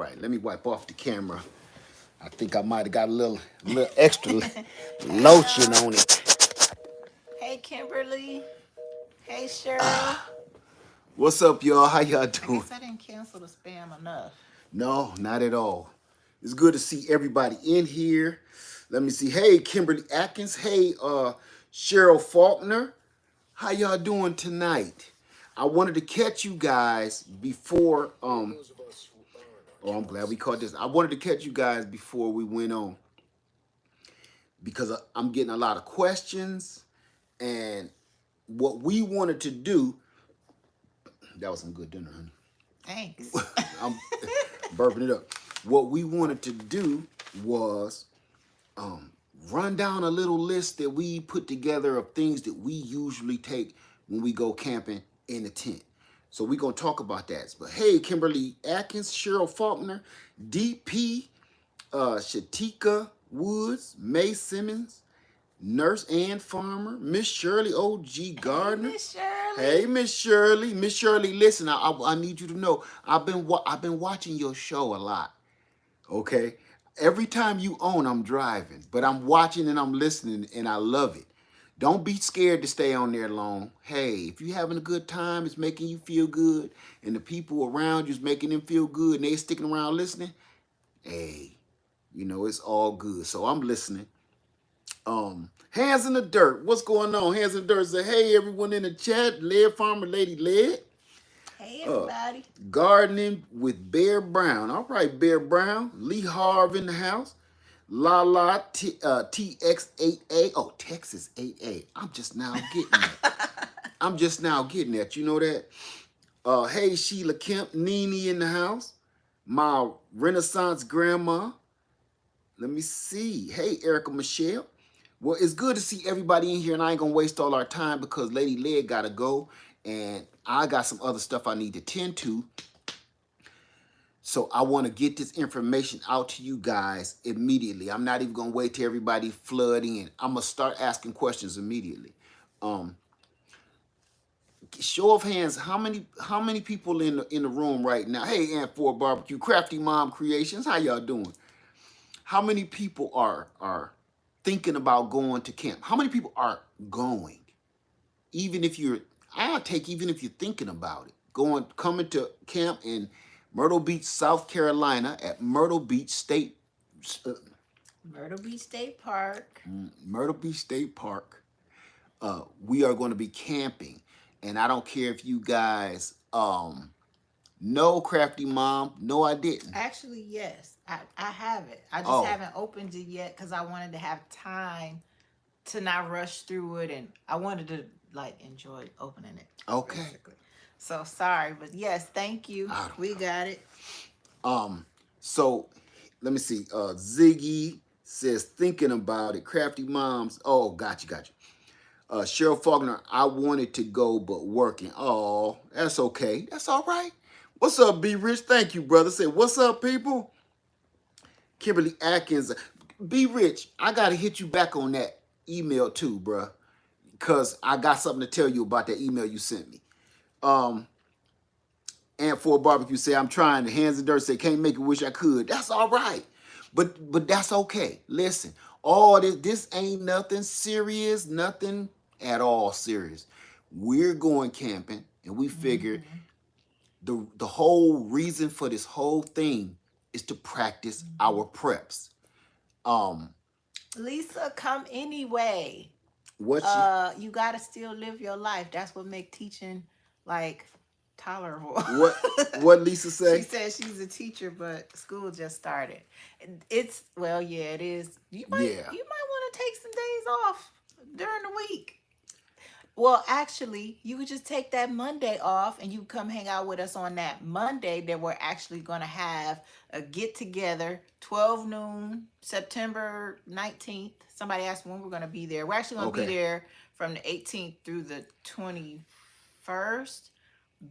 Right, let me wipe off the camera. I think I might have got a little extra lotion on it. Hey, Kimberly. Hey, Cheryl. What's up, y'all? How y'all I doing? guess I didn't cancel the spam enough. No, not at all. It's good to see everybody in here. Let me see. Hey, Kimberly Atkins. Hey, Cheryl Faulkner. How y'all doing tonight? I wanted to catch you guys before. Oh, I'm glad we caught this. I wanted to catch you guys before we went on because I'm getting a lot of questions and what we wanted to do. That was some good dinner, honey. Thanks. I'm burping it up. What we wanted to do was um, run down a little list that we put together of things that we usually take when we go camping in the tent. So we're gonna talk about that. But hey, Kimberly Atkins, Cheryl Faulkner, DP, Shatika Woods, May Simmons, Nurse Ann Farmer, Miss Shirley O.G. Hey, Gardner. Miss Shirley. Hey, Miss Shirley. Miss Shirley, listen. I need you to know I've been watching your show a lot. Okay, every time you on, I'm driving, but I'm watching and I'm listening, and I love it. Don't be scared to stay on there long. Hey, if you having a good time, it's making you feel good, and the people around you is making them feel good, and they sticking around listening. Hey, it's all good. So I'm listening. Hands in the dirt. What's going on? Hands in the dirt. Say, hey, everyone in the chat. Lead Farmer, Lady Lead. Hey, Uh, everybody. Gardening with Bear Brown. All right, Bear Brown. Lee Harv in the house. La La TX8A. Oh, Texas 8A. I'm just now getting that. I'm just now getting that. You know that? Hey, Sheila Kemp. Nene in the house. My Renaissance grandma. Let me see. Hey, Erica Michelle. Well, it's good to see everybody in here, and I ain't gonna waste all our time because Lady Leg gotta go, and I got some other stuff I need to tend to. So I want to get this information out to you guys immediately. I'm not even gonna wait till everybody flood in. I'm gonna start asking questions immediately. Um, Show of hands, how many people in the room right now? Hey, Aunt Ford Barbecue, Crafty Mom Creations, how y'all doing? How many people are thinking about going to camp? How many people are going? Even if you're, I'll take even if you're thinking about it. Coming to camp in Myrtle Beach, South Carolina at Myrtle Beach State uh, Myrtle Beach State Park. Myrtle Beach State Park. We are going to be camping, and I don't care if you guys know Crafty Mom. No, I didn't. Actually, yes, I have it. I just Oh, haven't opened it yet because I wanted to have time to not rush through it, and I wanted to like enjoy opening it, okay. basically. So sorry, but yes, thank you. I don't We know. got it. So let me see. Ziggy says thinking about it. Crafty Moms. Oh, got you. Cheryl Faulkner, I wanted to go but working. Oh, that's okay. That's all right. What's up, B Rich? Thank you, brother. Say, what's up, people? Kimberly Atkins. B Rich, I gotta hit you back on that email too, bruh. Cause I got something to tell you about that email you sent me. Um, and for barbecue say I'm trying. The hands in dirt say can't make it. Wish I could. That's all right, but that's okay. Listen, all this ain't nothing serious. Nothing at all serious. We're going camping, and we figured Hmm. the whole reason for this whole thing is to practice Hmm. our preps. Um, Lisa, come anyway. what you You gotta still live your life. That's what make teaching like tolerable. what what Lisa She say? says she's a teacher, but school just started. It's well, yeah, it is. Yeah. You might want to take some days off during the week. Well, actually, you could just take that Monday off and you come hang out with us on that Monday that we're actually going to have a get together, 12 noon, September 19th. Somebody asked when we're going to be there. We're actually going to be Okay. there from the 18th through the 21st,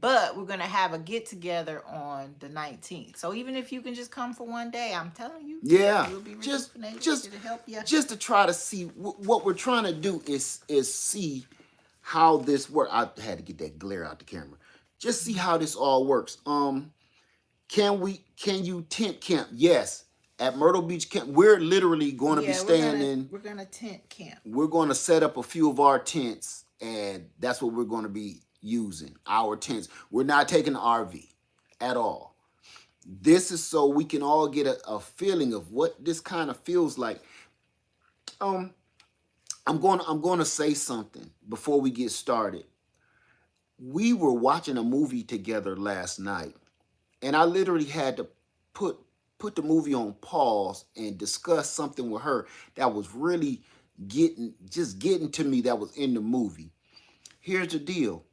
but we're going to have a get together on the 19th. So even if you can just come for one day, I'm telling you, Yeah. you'll be Just rejuvenated. just It'll help you. just to try to see what we're trying to do is see how this works. I had to get that glare out the camera. Just see how this all works. Can you tent camp? Yes. At Myrtle Beach Camp, we're literally going to be Yeah, staying in. we're gonna tent camp. We're going to set up a few of our tents, and that's what we're going to be using. Our tents. We're not taking the RV at all. This is so we can all get a feeling of what this kind of feels like. Um, I'm going to say something before we get started. We were watching a movie together last night, and I literally had to put put the movie on pause and discuss something with her that was really getting to me, that was in the movie. Here's the deal.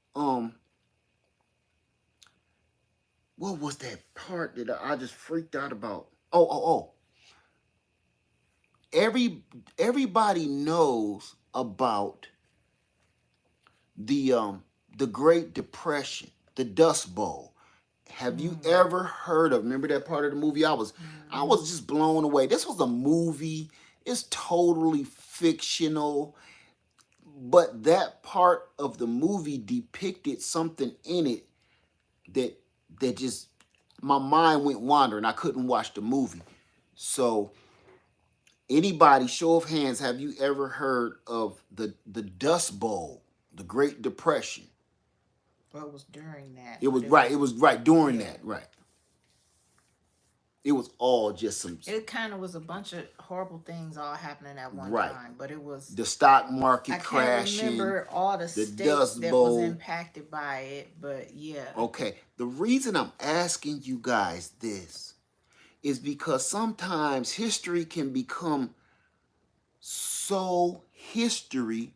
What was that part that I just freaked out about? Oh. Every everybody knows about the um the Great Depression, the Dust Bowl. Have you Mm. ever heard of? Remember that part of the movie? I was just blown away. This was a movie. It's totally fictional, but that part of the movie depicted something in it that just my mind went wandering. I couldn't watch the movie. So anybody, show of hands, have you ever heard of the Dust Bowl, the Great Depression? Well, it was during that, It but was it right. was It was right during yeah. that. Right. It was all just some. It kind of was a bunch of horrible things all happening at one Right. time, but it was. The stock I market can't crashing, remember all the the states Dust that was Bowl. impacted by it, but yeah. Okay. The reason I'm asking you guys this is because sometimes history can become so history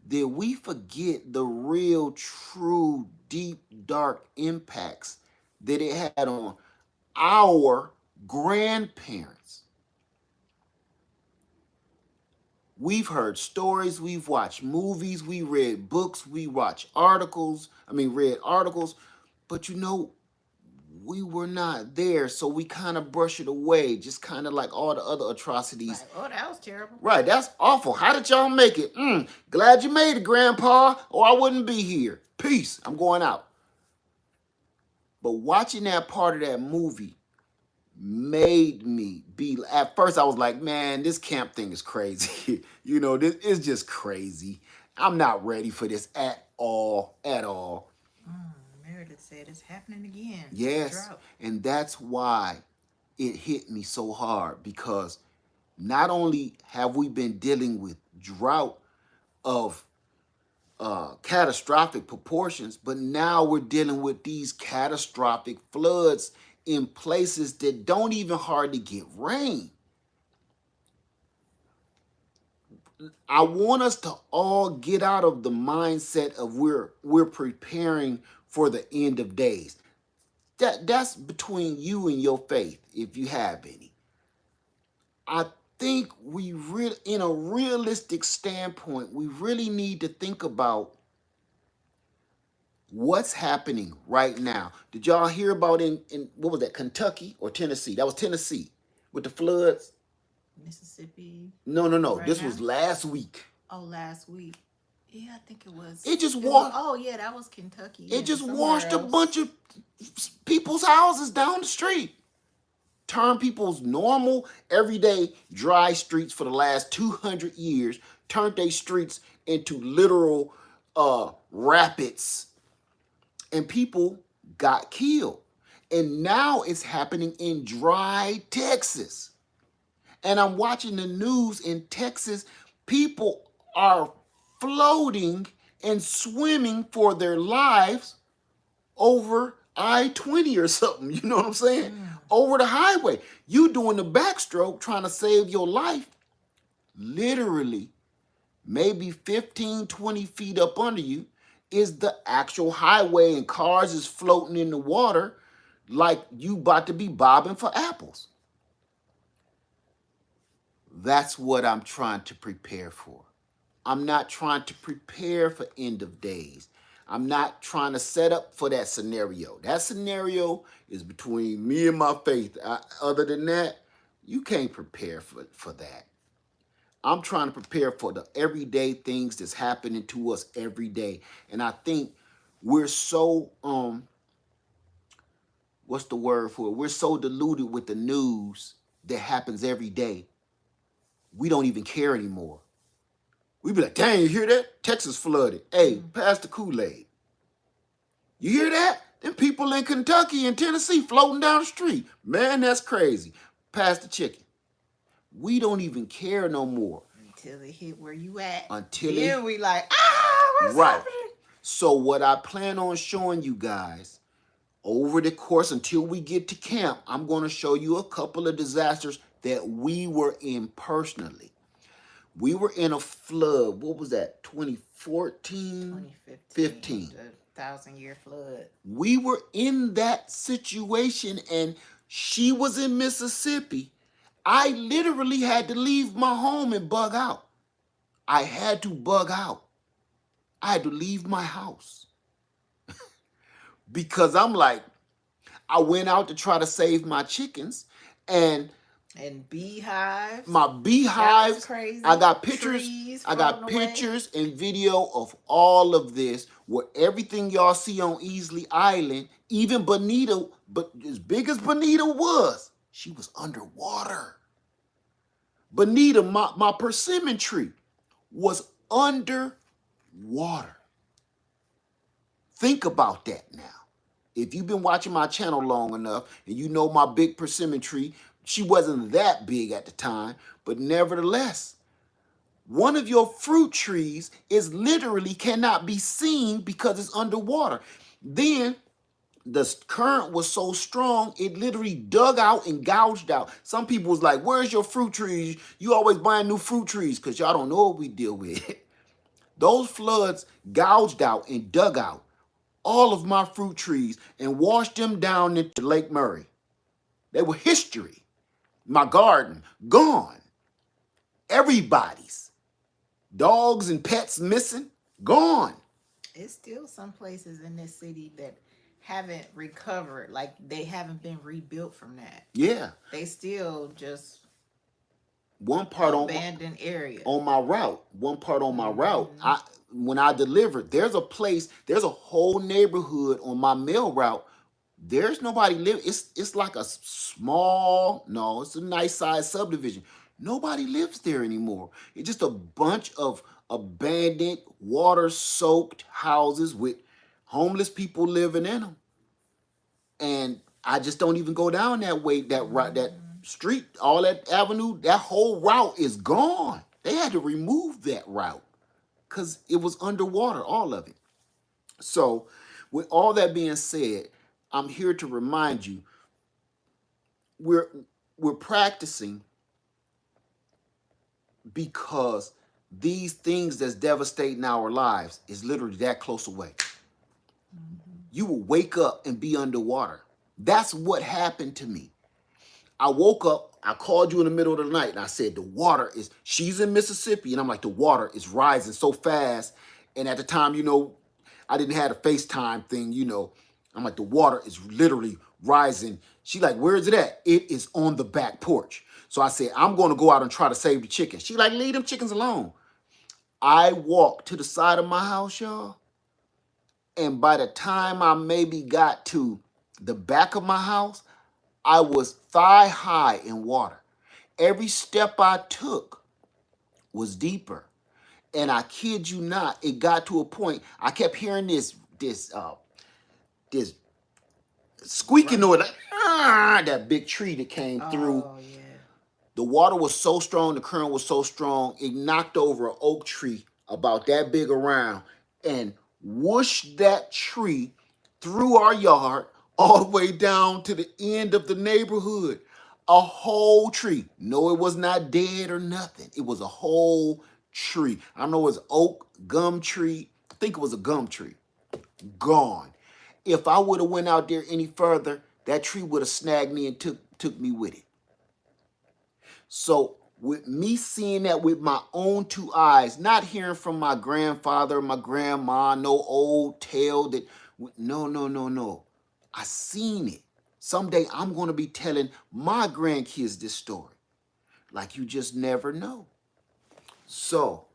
that we forget the real, true, deep, dark impacts that it had on our grandparents. We've heard stories, we've watched movies, we read books, we watched articles, read articles, but we were not there, so we kind of brush it away, just kind of like all the other atrocities. Like, oh, that was terrible. Right, that's awful. How did y'all make it? Glad you made it, Grandpa, or I wouldn't be here. Peace. I'm going out. But watching that part of that movie made me be. At first, I was like, man, this camp thing is crazy. This is just crazy. I'm not ready for this at all. At all. Meredith said it's happening again. Yes. Drought. And that's why it hit me so hard, because not only have we been dealing with drought of catastrophic proportions, but now we're dealing with these catastrophic floods in places that don't even hardly get rain. I want us to all get out of the mindset of we're preparing for the end of days. That's between you and your faith, if you have any. I think in a realistic standpoint, we really need to think about what's happening right now. Did y'all hear about in what was that, Kentucky or Tennessee? That was Tennessee with the floods. Mississippi. No. Right This now? was last week. Oh, last week. Yeah, I think it was. It just was, washed. oh, yeah, that was Kentucky. It Yeah, just somewhere washed a else. bunch of people's houses down the street. Turned people's normal, everyday, dry streets for the last 200 years, turned their streets into literal rapids. And people got killed. And now it's happening in dry Texas. And I'm watching the news in Texas. People are floating and swimming for their lives over I-20 or something. You know what I'm saying? Over the highway. You doing the backstroke trying to save your life. Literally, maybe 15, 20 feet up under you is the actual highway, and cars is floating in the water like you about to be bobbing for apples. That's what I'm trying to prepare for. I'm not trying to prepare for end of days. I'm not trying to set up for that scenario. That scenario is between me and my faith. Other than that, you can't prepare for that. I'm trying to prepare for the everyday things that's happening to us every day. And I think we're so what's the word for it? We're so deluded with the news that happens every day. We don't even care anymore. We be like, dang, you hear that? Texas flooded. Hey, pass the Kool-Aid. You hear that? Them people in Kentucky and Tennessee floating down the street. Man, that's crazy. Pass the chicken. We don't even care no more. Until it hit where you at. Until then it, we like, what's right. happening? So what I plan on showing you guys over the course until we get to camp, I'm going to show you a couple of disasters that we were in personally. We were in a flood. What was that? 2014? 2015. The 1,000-year flood. We were in that situation and she was in Mississippi. I literally had to leave my home and bug out. I had to bug out. I had to leave my house. Because I'm like, I went out to try to save my chickens and beehives. My beehives. Crazy. I got pictures. I got pictures and video of all of this where everything y'all see on Easley Island, even Bonita, but as big as Bonita was, she was underwater. Bonita, my persimmon tree, was underwater. Think about that now. If you've been watching my channel long enough and you know my big persimmon tree, she wasn't that big at the time, but nevertheless, one of your fruit trees is literally cannot be seen because it's underwater. Then the current was so strong, it literally dug out and gouged out. Some people was like, where's your fruit trees? You always buying new fruit trees because y'all don't know what we deal with. Those floods gouged out and dug out all of my fruit trees and washed them down into Lake Murray. They were history. My garden, gone. Everybody's. Dogs and pets missing, gone. It's still some places in this city that haven't recovered. Like, they haven't been rebuilt from that. Yeah. They still just one part abandoned area. On my route. One part on my route. When I delivered, there's a place, there's a whole neighborhood on my mail route. There's nobody living. It's like a small, no, it's a nice size subdivision. Nobody lives there anymore. It's just a bunch of abandoned, water-soaked houses with homeless people living in them. And I just don't even go down that way, that street, all that avenue, that whole route is gone. They had to remove that route because it was underwater, all of it. So, with all that being said, I'm here to remind you we're practicing because these things that's devastating our lives is literally that close away. You will wake up and be underwater. That's what happened to me. I woke up, I called you in the middle of the night and I said, she's in Mississippi. And I'm like, the water is rising so fast. And at the time, I didn't have a FaceTime thing, I'm like, the water is literally rising. She like, where is it at? It is on the back porch. So I said, I'm going to go out and try to save the chickens. She like, leave them chickens alone. I walked to the side of my house, y'all. And by the time I maybe got to the back of my house, I was thigh high in water. Every step I took was deeper. And I kid you not, it got to a point, I kept hearing this squeaking noise, like, that big tree that came through. Oh, yeah. The water was so strong, the current was so strong, it knocked over an oak tree about that big around and whooshed that tree through our yard all the way down to the end of the neighborhood. A whole tree. No, it was not dead or nothing. It was a whole tree. I don't know, it was oak, gum tree. I think it was a gum tree. Gone. If I would have went out there any further, that tree would have snagged me and took me with it. So with me seeing that with my own two eyes, not hearing from my grandfather, my grandma, no old tale that, no. I seen it. Someday I'm going to be telling my grandkids this story. Like, you just never know. So,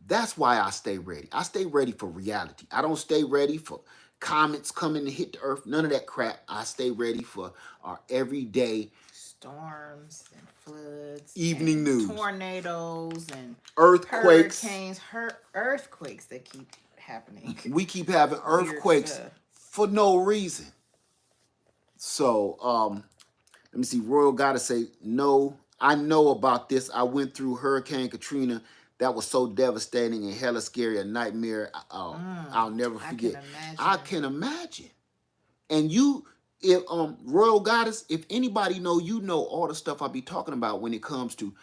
that's why I stay ready. I stay ready for reality. I don't stay ready for comets coming to hit the earth. None of that crap. I stay ready for our everyday Storms and floods evening and news. tornadoes and Earthquakes. hurricanes, earthquakes that keep happening. We keep having Weird earthquakes stuff. for no reason. So, let me see. Royal gotta say, no, I know about this. I went through Hurricane Katrina. That was so devastating and hella scary, a nightmare. I'll never I can forget. I imagine. can imagine. And you, if Royal Goddess, if anybody know, you know all the stuff I be talking about when it comes to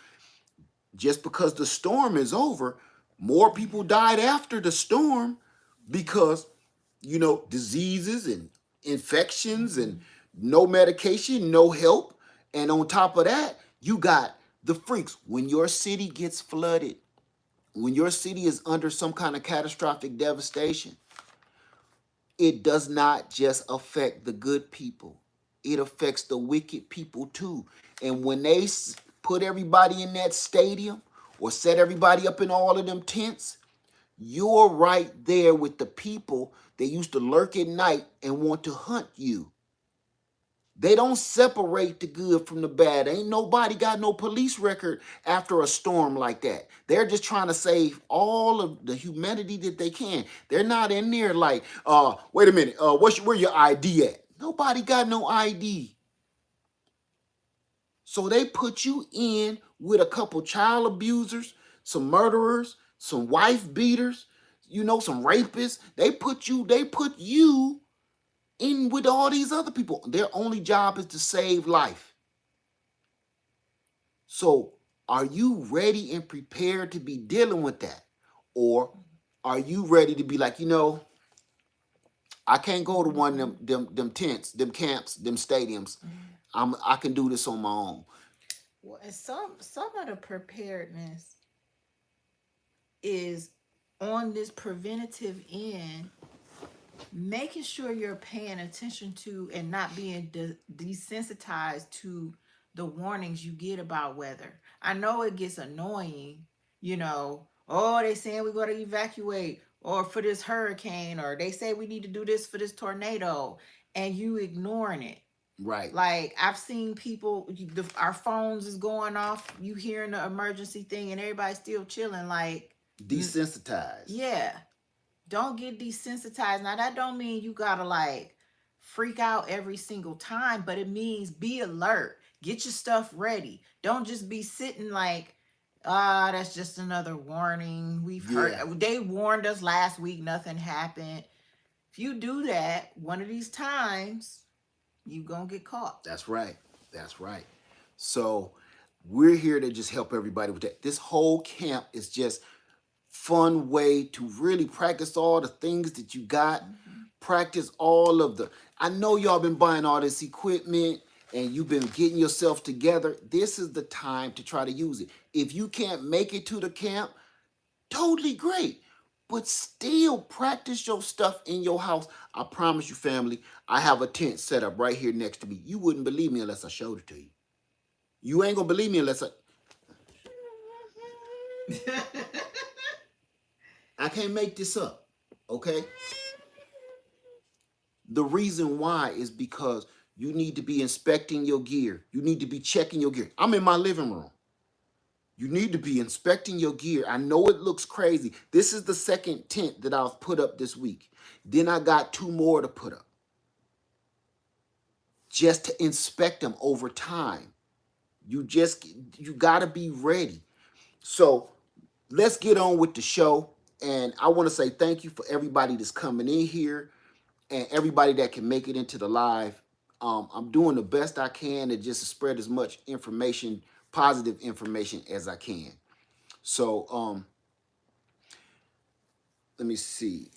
just because the storm is over, more people died after the storm because diseases and infections and no medication, no help. And on top of that, you got the freaks. When your city gets flooded, when your city is under some kind of catastrophic devastation, it does not just affect the good people. It affects the wicked people too. And when they put everybody in that stadium or set everybody up in all of them tents, you're right there with the people that used to lurk at night and want to hunt you. They don't separate the good from the bad. Ain't nobody got no police record after a storm like that. They're just trying to save all of the humanity that they can. They're not in there like, wait a minute, where your ID at? Nobody got no ID. So they put you in with a couple child abusers, some murderers, some wife beaters, some rapists. They put you in with all these other people. Their only job is to save life. So are you ready and prepared to be dealing with that? Or are you ready to be like, I can't go to one of them tents, them camps, them stadiums. I can do this on my own. Well, and some of the preparedness is on this preventative end, making sure you're paying attention to and not being desensitized to the warnings you get about weather. I know it gets annoying, oh, they saying we're going to evacuate or for this hurricane, or they say we need to do this for this tornado, and you ignoring it. Right. Like I've seen people, our phones is going off, you hearing the emergency thing, and everybody's still chilling. Like, Desensitized. yeah, don't get desensitized. Now that don't mean you gotta like freak out every single time, but it means be alert. Get your stuff ready. Don't just be sitting like, that's just another warning. We've heard Yeah. they warned us last week, nothing happened. If you do that one of these times, you gonna get caught. That's right. That's right. So we're here to just help everybody with that. This whole camp is just fun way to really practice all the things that you got. Practice all of the. I know y'all been buying all this equipment and you've been getting yourself together. This is the time to try to use it. If you can't make it to the camp, totally great. But still practice your stuff in your house. I promise you, family, I have a tent set up right here next to me. You wouldn't believe me unless I showed it to you. You ain't gonna believe me unless I can't make this up. Okay? The reason why is because you need to be inspecting your gear. You need to be checking your gear. I'm in my living room. You need to be inspecting your gear. I know it looks crazy. This is the second tent that I've put up this week. Then I got two more to put up. Just to inspect them over time. You got to be ready. So let's get on with the show. And I want to say thank you for everybody that's coming in here and everybody that can make it into the live. I'm doing the best I can to just spread as much information, positive information as I can. So let me see.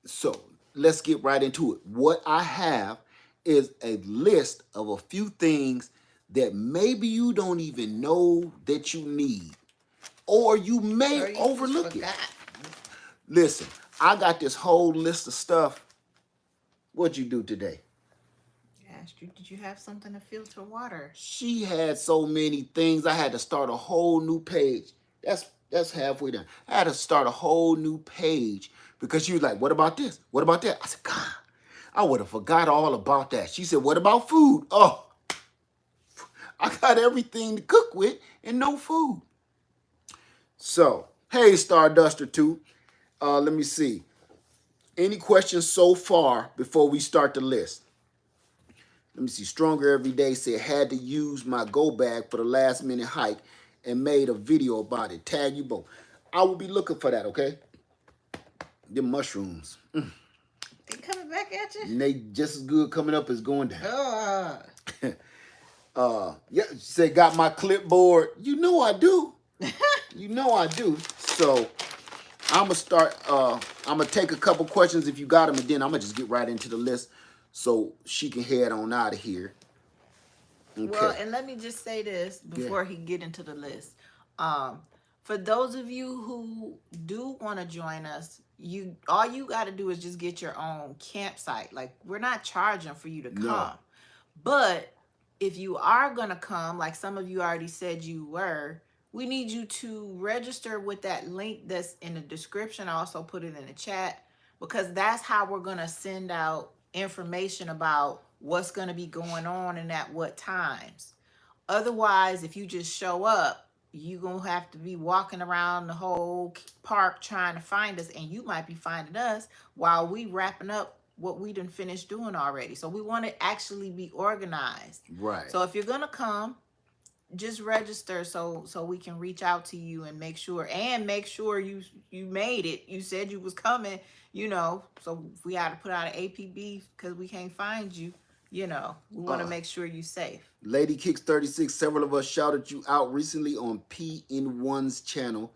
So let's get right into it. What I have is a list of a few things that maybe you don't even know that you need, or you may Or you just overlook it. forgot. Listen, I got this whole list of stuff. What'd you do today? Asked you, did you have something to filter water? She had so many things. I had to start a whole new page. That's halfway done. I had to start a whole new page because she was like, what about this? What about that? I said, God, I would have forgot all about that. She said, what about food? Oh, I got everything to cook with and no food. So, hey, Starduster 2. Let me see. Any questions so far before we start the list? Let me see. Stronger Every Day said, had to use my go bag for the last minute hike and made a video about it. Tag you both. I will be looking for that, okay? Them mushrooms. They coming back at you? And they just as good coming up as going down. Yeah, she said, got my clipboard. You know I do. You know I do. So I'm gonna start. I'm gonna take a couple questions if you got them, and then I'm gonna just get right into the list so she can head on out of here. Okay. Well, and let me just say this before he get into the list. For those of you who do want to join us, all you got to do is just get your own campsite. Like, we're not charging for you to come. No. But if you are going to come, like some of you already said you were, we need you to register with that link that's in the description. I also put it in the chat, because that's how we're going to send out information about what's going to be going on and at what times. Otherwise, if you just show up, you're going to have to be walking around the whole park trying to find us, and you might be finding us while we wrapping up what we done finished doing already. So we want to actually be organized. Right. So if you're going to come, just register so we can reach out to you and make sure you made it. You said you was coming, so if we had to put out an APB because we can't find you, we want to make sure you're safe. Lady Kicks 36, several of us shouted you out recently on P-In-1's channel.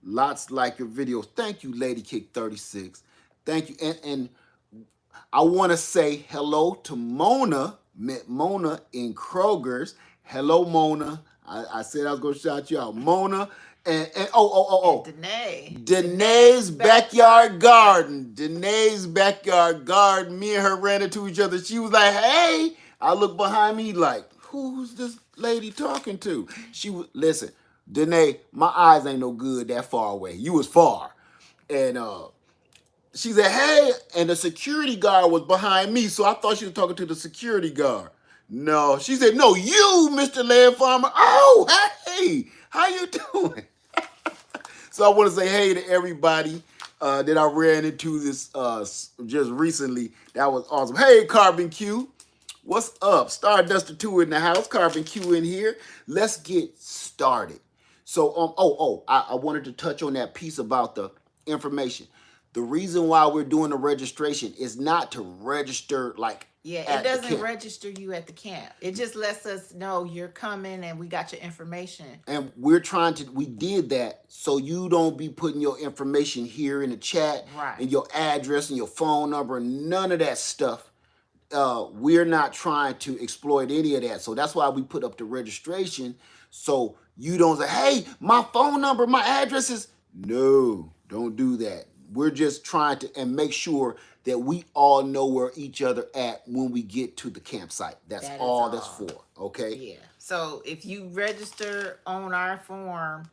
Lots like your videos. Thank you, Lady Kick 36. Thank you. And I want to say hello to Mona. Met Mona in Kroger's. Hello, Mona. I said I was going to shout you out. Mona. And Danae. Danae's backyard garden. Danae's backyard garden. Me and her ran into each other. She was like, hey. I look behind me like, who's this lady talking to? She was, listen, Danae, my eyes ain't no good that far away. You was far. And she said, hey, and the security guard was behind me, so I thought she was talking to the security guard. No, she said, no, you, Mr. Land Farmer. Oh, hey, how you doing? So I want to say hey to everybody that I ran into this just recently. That was awesome. Hey, Carbon Q. What's up? Starduster 2 in the house. Carbon Q in here. Let's get started. So, I wanted to touch on that piece about the information. The reason why we're doing the registration is not to register it doesn't register you at the camp. It just lets us know you're coming and we got your information. And we did that so you don't be putting your information here in the chat, right, and your address and your phone number, none of that stuff. We're not trying to exploit any of that. So that's why we put up the registration. So you don't say, hey, my phone number, my address is, no, don't do that. We're just trying to and make sure that we all know where each other at when we get to the campsite. That's all that's for, okay? Yeah. So if you register on our form,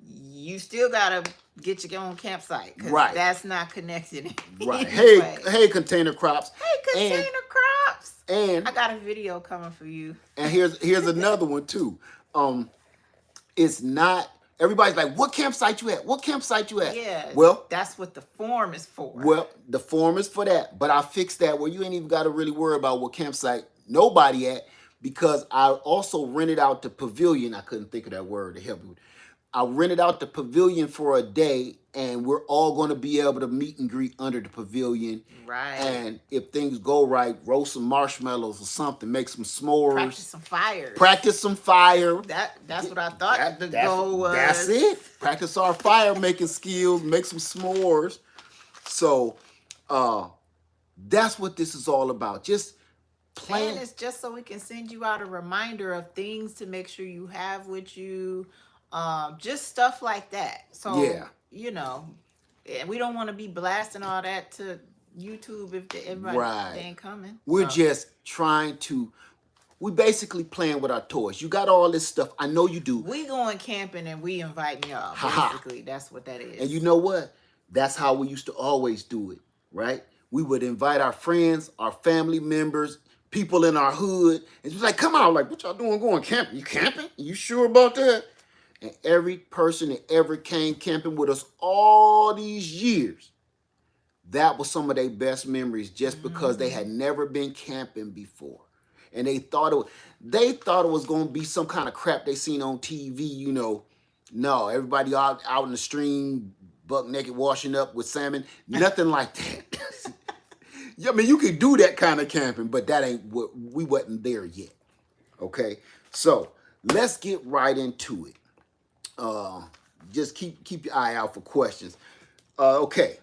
you still gotta get your own campsite, because right, that's not connected. Right. Hey, Container Crops. Hey, Container Crops. And I got a video coming for you. And here's another one too. It's not. Everybody's like, what campsite you at? What campsite you at? Yeah. Well, that's what the form is for. Well, the form is for that, but I fixed that where you ain't even got to really worry about what campsite nobody at, because I also rented out the pavilion. I couldn't think of that word to help you. I rented out the pavilion for a day, and we're all going to be able to meet and greet under the pavilion. Right. And if things go right, roast some marshmallows or something, make some s'mores. Practice some fire. That's what I thought the goal was. That's it. Practice our fire making skills, make some s'mores. So that's what this is all about. Just plan. And it's just so we can send you out a reminder of things to make sure you have with you. Just stuff like that. So, yeah, we don't want to be blasting all that to YouTube if everybody ain't coming. We're just trying to We basically playing with our toys. You got all this stuff. I know you do. We going camping and we inviting y'all. Haha. Basically, that's what that And you is. know what? That's how we used to always do it, right? We would invite our friends, our family members, people in our hood, and just like, come on, like, what y'all doing going camping? You camping? You sure about that? And every person that ever came camping with us all these years, that was some of their best memories just because they had Mm-hmm. never been camping before. And they thought it was gonna be some kind of crap they seen on TV, you know. No, everybody out in the stream, buck naked, washing up with salmon. Nothing like that. Yeah, I mean, you could do that kind of camping, but that ain't what we wasn't there yet. Okay, so let's get right into it. Uh, just keep your eye out for questions. Okay,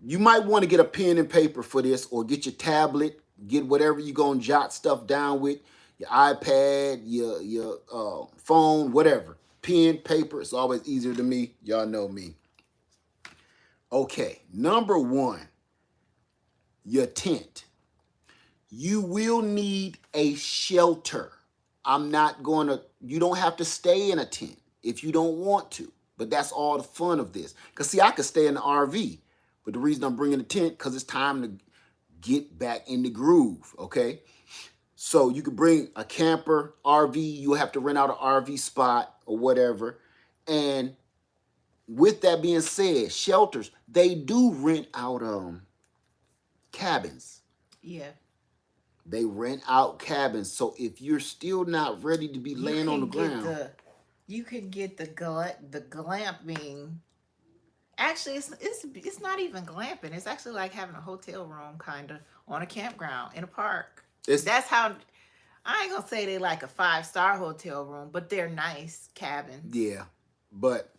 you might want to get a pen and paper for this, or get your tablet, get whatever you're gonna jot stuff down with, your iPad, your phone, whatever. Pen, paper, it's always easier to me. Y'all know me. Okay, number one, your tent. You will need a shelter. I'm not going to, you don't have to stay in a tent if you don't want to. But that's all the fun of this. Because, see, I could stay in the RV. But the reason I'm bringing a tent, because it's time to get back in the groove, okay? So you could bring a camper, RV. You'll have to rent out an RV spot or whatever. And with that being said, shelters, they do rent out cabins. Yeah. They rent out cabins. So if you're still not ready to be You laying on the can get ground, the glamping. Actually, it's not even glamping. It's actually like having a hotel room kind of on a campground in a park. it's That's how. I ain't gonna say they like a 5-star hotel room, but they're nice cabins. yeah. But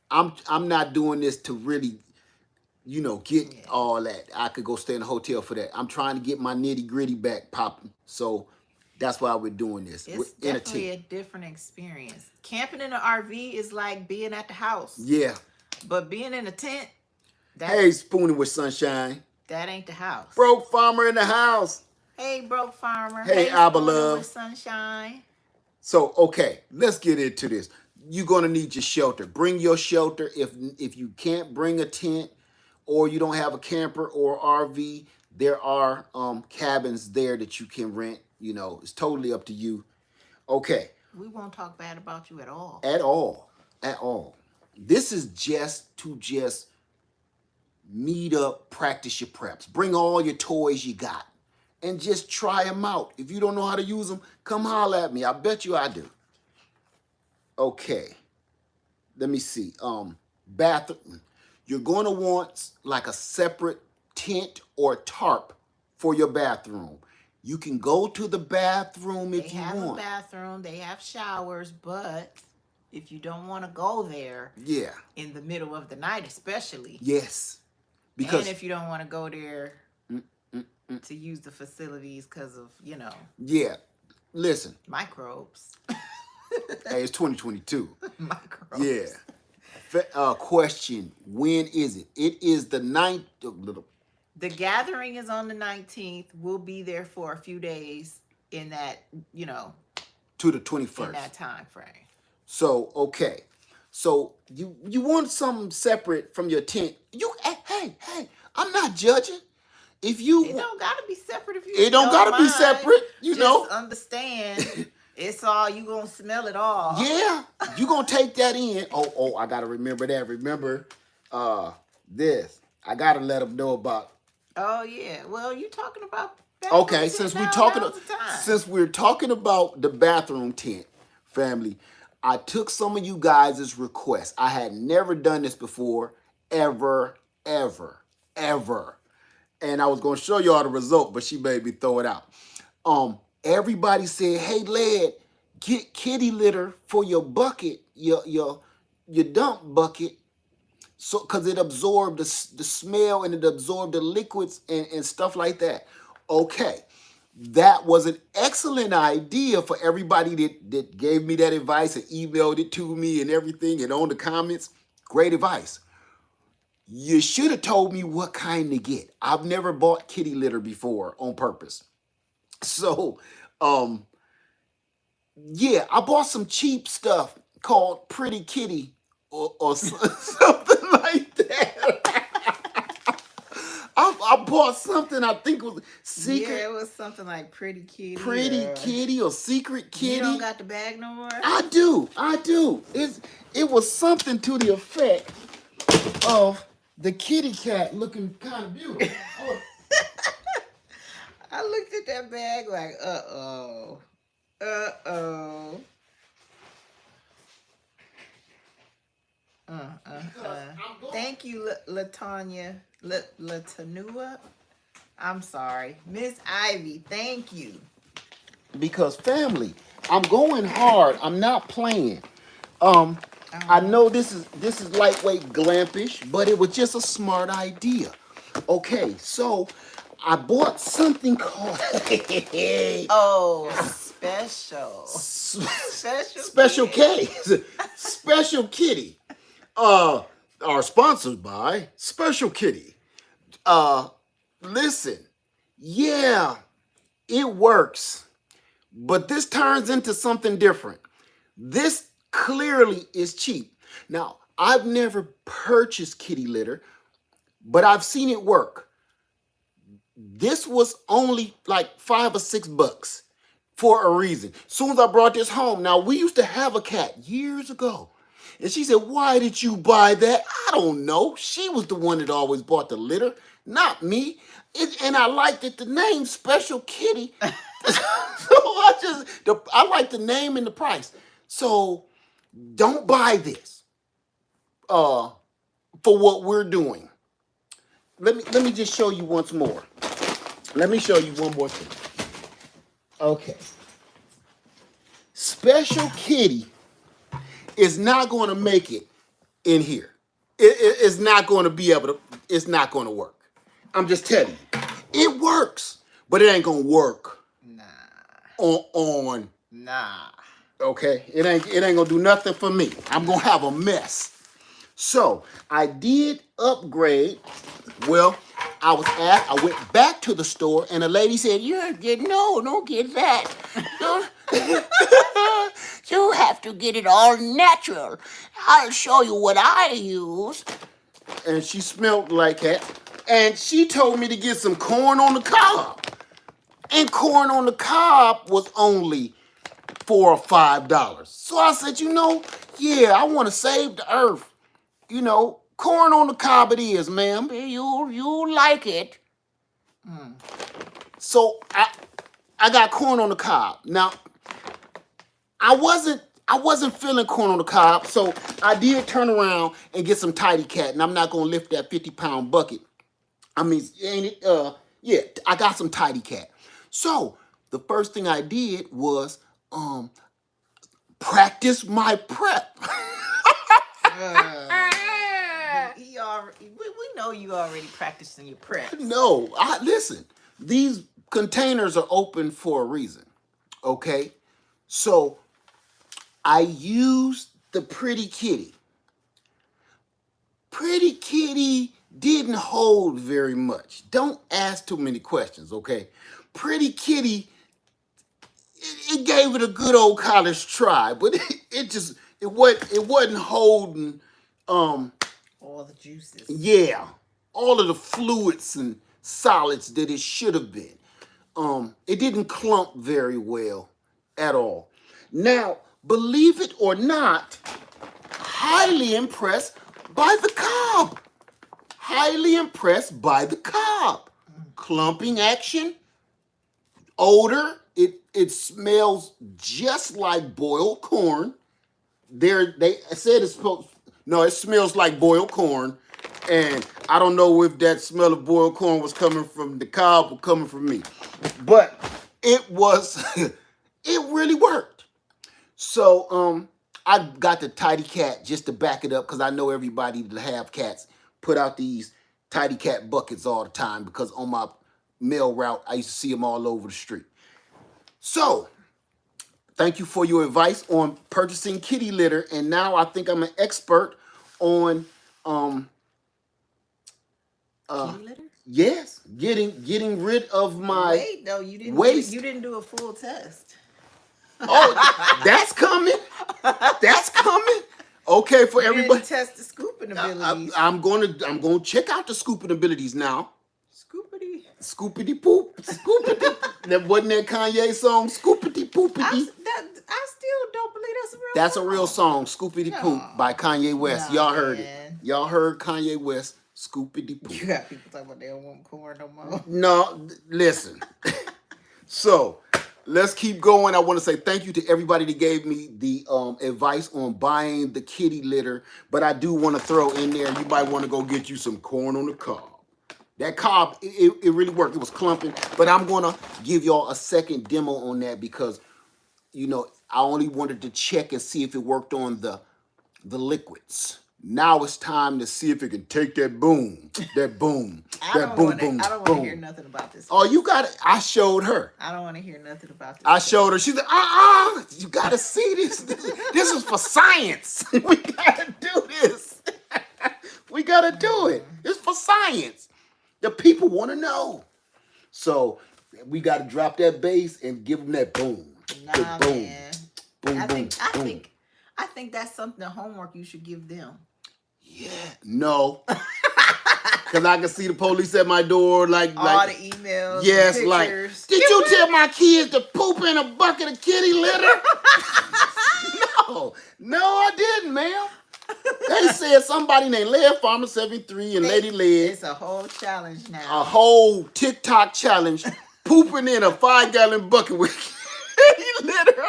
I'm not doing this to really, get Yeah. all that. I could go stay in a hotel for that. I'm trying to get my nitty gritty back popping. So that's why we're doing this. We're It's in a definitely tent. a different experience. Camping in an RV is like being at the house, Yeah. but being in a tent, that Hey, Spooning with Sunshine. that ain't the house. Broke farmer in the house. Hey, broke farmer. Hey, Hey, Abba spooning with Love. sunshine. So, okay, let's get into this. You're gonna need your shelter. Bring your shelter. If you can't bring a tent, or you don't have a camper or RV, there are cabins there that you can rent. It's totally up to you. Okay, We won't talk bad about you at all. at all, at all. This is just meet up, practice your preps. Bring all your toys you got, and just try them out. If you don't know how to use them, come holler at me. I bet you I do. Okay, let me see. Bathroom. You're going to want like a separate tent or tarp for your bathroom. You can go to the bathroom They if you have a want. bathroom, they have showers, but if you don't want to go there Yeah. in the middle of the night, especially, Yes. and Because if you don't want to go there mm, mm, mm, to use the facilities because of, yeah. Listen, microbes. hey, it's 2022. Microbes. Yeah. Question: when is it? It is the 9th. The gathering is on the 19th. We'll be there for a few days in that, To the in 21st. that time frame. So okay. So you want something separate from your tent? Hey, I'm not judging. If you It don't gotta be separate if It you don't don't gotta be mind. separate, Just understand it's all you gonna smell it all. Yeah, you gonna take that in. Oh, I gotta remember that. Remember, this. I gotta let them know about. Oh yeah. Well, you talking about bathroom Okay, tent now? Now's the time. since we're talking about the bathroom tent, family, I took some of you guys' requests. I had never done this before, ever, ever, ever. And I was gonna show y'all the result, but she made me throw it out. Everybody said, "Hey, Led, get kitty litter for your bucket, your dump bucket, so because it absorbed the smell and it absorbed the liquids and stuff like that." Okay, that was an excellent idea for everybody that gave me that advice and emailed it to me and everything and on the comments. Great advice. You should have told me what kind to get. I've never bought kitty litter before on purpose. So, um, yeah, I bought some cheap stuff called Pretty Kitty or something like that. I bought something I think was Yeah, Secret it was something like Pretty Kitty Pretty or Kitty or Secret you don't Kitty. got the bag no more? I do. It was something to the effect of the kitty cat looking kind of beautiful. Oh, I looked at that bag like, uh oh, because I'm going. Thank you, Latanya, Latanua. I'm sorry, Miss Ivy. Thank you. Because family, I'm going hard. I'm not playing. Um, I Uh-huh. know this is lightweight glampish, but it was just a smart idea. Okay, so I bought something called Oh, special, special Special kid. K, Special Kitty. Uh, are sponsored by Special Kitty. Uh, Listen, yeah, it works, but this turns into something different. This clearly is cheap. Now, I've never purchased kitty litter, but I've seen it work. This was only like $5 or $6 for a reason. Soon as I brought this home, now we used to have a cat years ago. And she said, "Why did you buy that?" I don't know. She was the one that always bought the litter, not me. And I liked it, the name Special Kitty. So I like the name and the price. So don't buy this uh for what we're doing. Let me just show you once more. Let me show you one more thing. Okay. Special Kitty is not going to make it in here. It's not going to be able to, it's not going to work. I'm just telling you. It works, but it ain't going to work Nah, on nah. okay? It ain't going to do nothing for me. I'm going to have a mess. So, I did upgrade. Well, I went back to the store and the lady said, no, don't get that. Don't- you have to get it all natural. I'll show you what I use. And she smelled like that. And she told me to get some corn on the cob. And corn on the cob was only $4 or $5. So I said, yeah, I want to save the earth. Corn on the cob it is, ma'am. You like it. Mm. So I got corn on the cob. Now I wasn't feeling corn on the cob, so I did turn around and get some Tidy Cat, and I'm not gonna lift that 50-pound bucket. I mean, ain't it? Yeah, I got some Tidy Cat. So the first thing I did was practice my prep. Uh, he already. We know you already practicing your preps. No, listen. These containers are open for a reason. Okay, so I used the Pretty Kitty. Pretty Kitty didn't hold very much. Don't ask too many questions, okay? Pretty Kitty, it gave it a good old college try, but it wasn't holding um All the juices. yeah, all of the fluids and solids that it should have been. It didn't clump very well at all. Now, believe it or not, highly impressed by the cob. Highly impressed by the cob. Clumping action, odor. It smells just like boiled corn. They said it's supposed. No, it smells like boiled corn, and I don't know if that smell of boiled corn was coming from the cob or coming from me, but it was. It really worked. So I got the Tidy Cat just to back it up because I know everybody that have cats put out these Tidy Cat buckets all the time because on my mail route I used to see them all over the street. So thank you for your advice on purchasing kitty litter, and now I think I'm an expert on Kitty litter. Yes, getting rid of my Wait, no, waste. you didn't do a full test. Oh, that's coming. That's coming. Okay, for You didn't everybody. test the scooping abilities. I'm gonna check out the scooping abilities now. Scoopity. Scoopity poop, scoopity. That wasn't that Kanye song, Scoopity Poopity. I still don't believe That's a real that's a real song, song. Scoopity Poop by No, Kanye West. nah, Y'all heard it. man. Y'all heard Kanye West, Scoopity Poop. You got people talking about they don't want corn no more. No, listen. So let's keep going. I want to say thank you to everybody that gave me the advice on buying the kitty litter. But I do want to throw in there, you might want to go get you some corn on the cob. That cob, it really worked. It was clumping. But I'm going to give y'all a second demo on that because, I only wanted to check and see if it worked on the liquids. Now it's time to see if it can take that boom, that boom, that boom, boom, I don't want to hear boom. nothing about this. Oh, you got it. I showed her. I don't want to hear nothing about this. I showed her. She's like, you got to see this. This is for science. We got to do this. We got to do it. It's for science. The people want to know. So we got to drop that bass and give them that boom. Nah, boom. man. Boom, I boom, think, I boom. think, I think that's something homework you should give them. Yeah. No. Because I can see the police at my door All the emails. Yes, the like, pictures. did you tell my kids to poop in a bucket of kitty litter? No, I didn't, ma'am. They said somebody named Lead Farmer 73 and Lady Lead. It's a whole challenge now. A whole TikTok challenge, pooping in a 5-gallon bucket with kitty litter.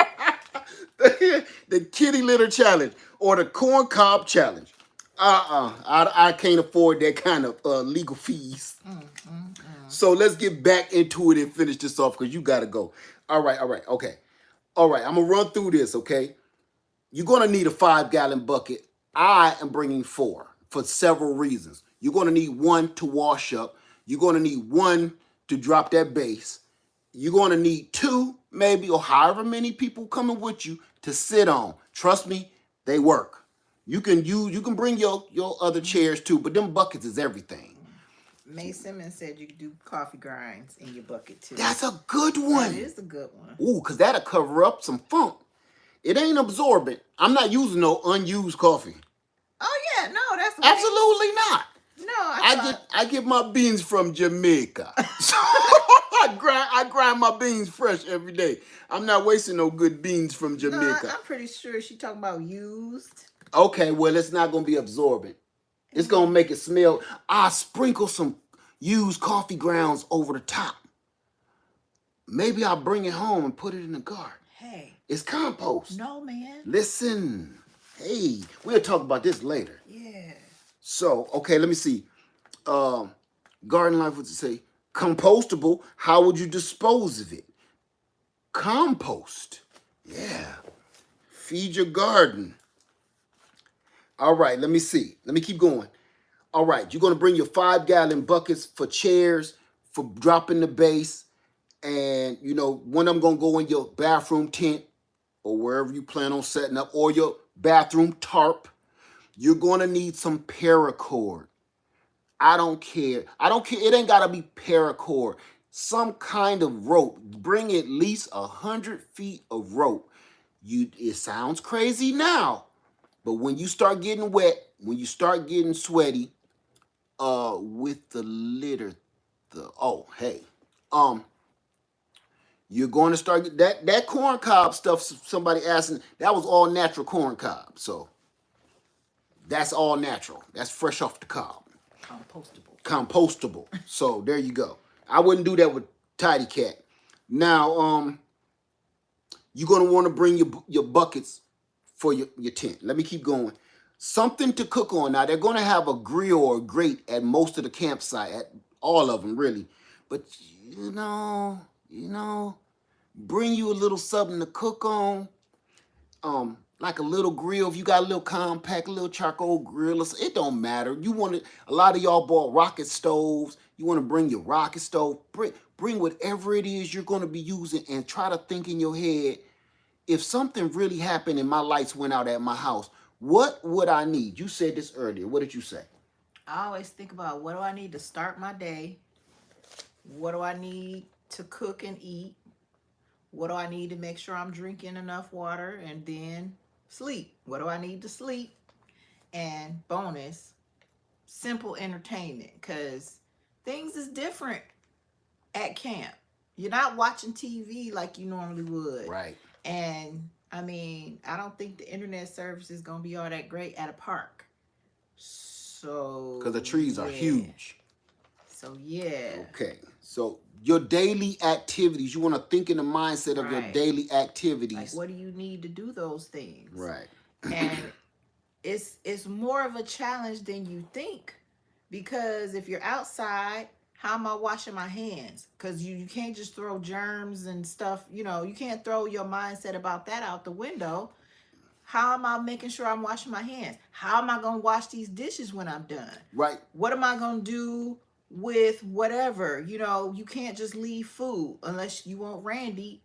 The kitty litter challenge or the corn cob challenge. I can't afford that kind of legal fees. So let's get back into it and finish this off because you got to go. All right, okay. All right, I'm going to run through this, okay? You're going to need a 5-gallon bucket. I am bringing 4 for several reasons. You're going to need 1 to wash up. You're going to need 1 to drop that base. You're going to need 2, maybe, or however many people coming with you to sit on. Trust me, they work. You can bring your other chairs too, but them buckets is everything. May Simmons said you could do coffee grinds in your bucket too. That's a good one. That is a good one. Ooh, because that'll cover up some funk. It ain't absorbent. I'm not using no unused coffee. Oh yeah, no, that's Absolutely not. No, I get my beans from Jamaica. So I grind my beans fresh every day. I'm not wasting no good beans from Jamaica. No, I'm pretty sure she talking about used. Okay, well, it's not gonna be absorbent. It's gonna make it smell. I sprinkle some used coffee grounds over the top. Maybe I'll bring it home and put it in the garden. Hey. It's compost. No, man. Listen. Hey, we'll talk about this later. Yeah. So, okay, let me see. Garden Life would say, compostable, how would you dispose of it? Compost. Yeah. Feed your garden. All right, let me see. Let me keep going. All right, you're going to bring your 5-gallon buckets for chairs, for dropping the base, and, one of them going to go in your bathroom tent or wherever you plan on setting up, or your bathroom tarp. You're going to need some paracord. I don't care. It ain't got to be paracord. Some kind of rope. Bring at least 100 feet of rope. It sounds crazy now, but when you start getting wet, when you start getting sweaty, with the litter, you're going to start that corn cob stuff. Somebody asking, that was all natural corn cob, so that's all natural. That's fresh off the cob. Compostable. So there you go. I wouldn't do that with Tidy Cat. Now, you're going to want to bring your buckets for your tent. Let me keep going. Something to cook on. Now, they're going to have a grill or a grate at most of the campsite, at all of them, really. But, bring you a little something to cook on. Like a little grill. If you got a little compact, a little charcoal grill, it don't matter. A lot of y'all bought rocket stoves. You want to bring your rocket stove. Bring whatever it is you're going to be using and try to think in your head, if something really happened and my lights went out at my house, what would I need? You said this earlier. What did you say? I always think about what do I need to start my day What do I need to cook and eat? What do I need to make sure I'm drinking enough water? And then sleep. What do I need to sleep? And bonus, simple entertainment, because things is different at camp. You're not watching TV like you normally would. Right. And I mean, I don't think the internet service is going to be all that great at a park. Because So, the trees are yeah. huge. So, yeah. Okay. So your daily activities, you want to think in the mindset of your Right. daily Like, activities. what do you need to do those things? Right. And it's more of a challenge than you think, because if you're outside, how am I washing my hands? Because you can't just throw germs and stuff, you can't throw your mindset about that out the window. How am I making sure I'm washing my hands? How am I going to wash these dishes when I'm done? Right. What am I going to do with whatever? You can't just leave food unless you want Randy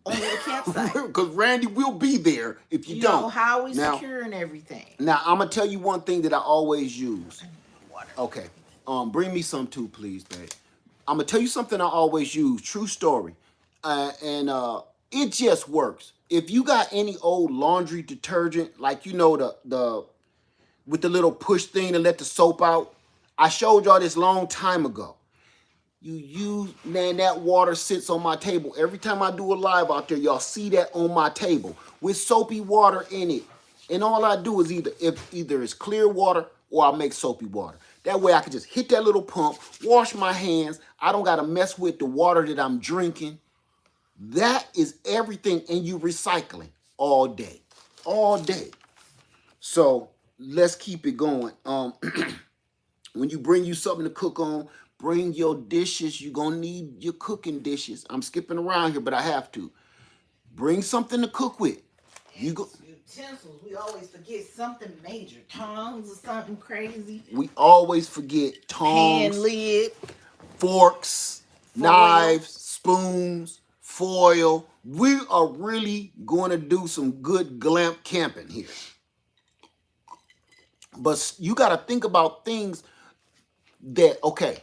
on your campsite. Because Randy will be there if you don't. How are we Now, securing everything? Now I'm gonna tell you one thing that I always use. Water. Okay. Bring me some too, please, babe. I'm gonna tell you something I always use. True story. And it just works. If you got any old laundry detergent, like the with the little push thing to let the soap out, I showed y'all this long time ago. Man, that water sits on my table. Every time I do a live out there, y'all see that on my table with soapy water in it. And all I do is either it's clear water or I make soapy water. That way I can just hit that little pump, wash my hands. I don't got to mess with the water that I'm drinking. That is everything, and you recycling all day. All day. So let's keep it going. When you bring you something to cook on, bring your dishes. You're going to need your cooking dishes. I'm skipping around here, but I have to. Bring something to cook with. You go. Utensils, we always forget something major. Tongs or something crazy. We always forget tongs, Pan lid. forks, Foil. knives, spoons, foil. We are really going to do some good glamp camping here. But you got to think about things that, okay,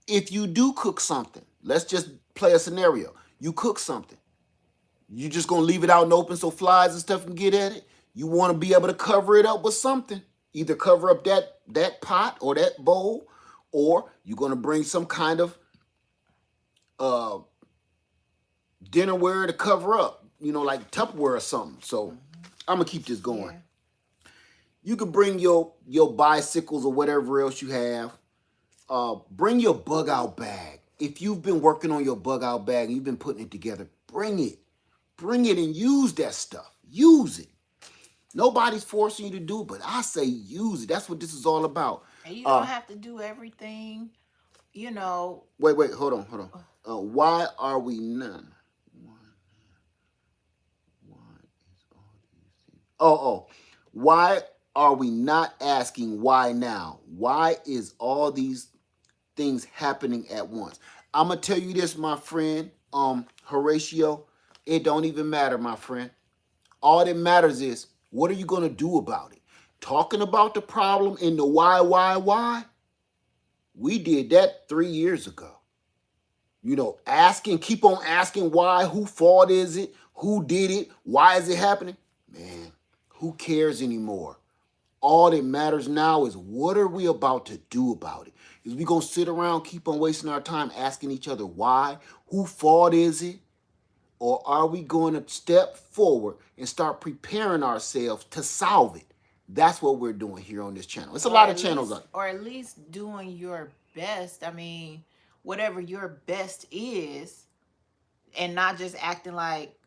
if you do cook something, let's just play a scenario. You cook something. You just going to leave it out and open so flies and stuff can get at it? You want to be able to cover it up with something. Either cover up that pot or that bowl, or you're going to bring some kind of dinnerware to cover up, like Tupperware or something. So I'm going to keep this going. Yeah. You could bring your bicycles or whatever else you have. Bring your bug out bag. If you've been working on your bug out bag and you've been putting it together, bring it. Bring it and use that stuff. Use it. Nobody's forcing you to do it, but I say use it. That's what this is all about. And you don't have to do everything, Wait, hold on. Why are we none? Why are we not asking why now? Why is all these things happening at once? I'm gonna tell you this, my friend, Horatio. It don't even matter, my friend. All that matters is what are you gonna do about it? Talking about the problem and the why? We did that 3 years ago. Keep on asking why, who fault is it, who did it, why is it happening? Man, who cares anymore? All that matters now is what are we about to do about it? Is we gonna sit around, keep on wasting our time asking each other why, who fault is it? Or are we going to step forward and start preparing ourselves to solve it? That's what we're doing here on this channel. It's a lot of channels. Or at least doing your best. I mean, whatever your best is, and not just acting like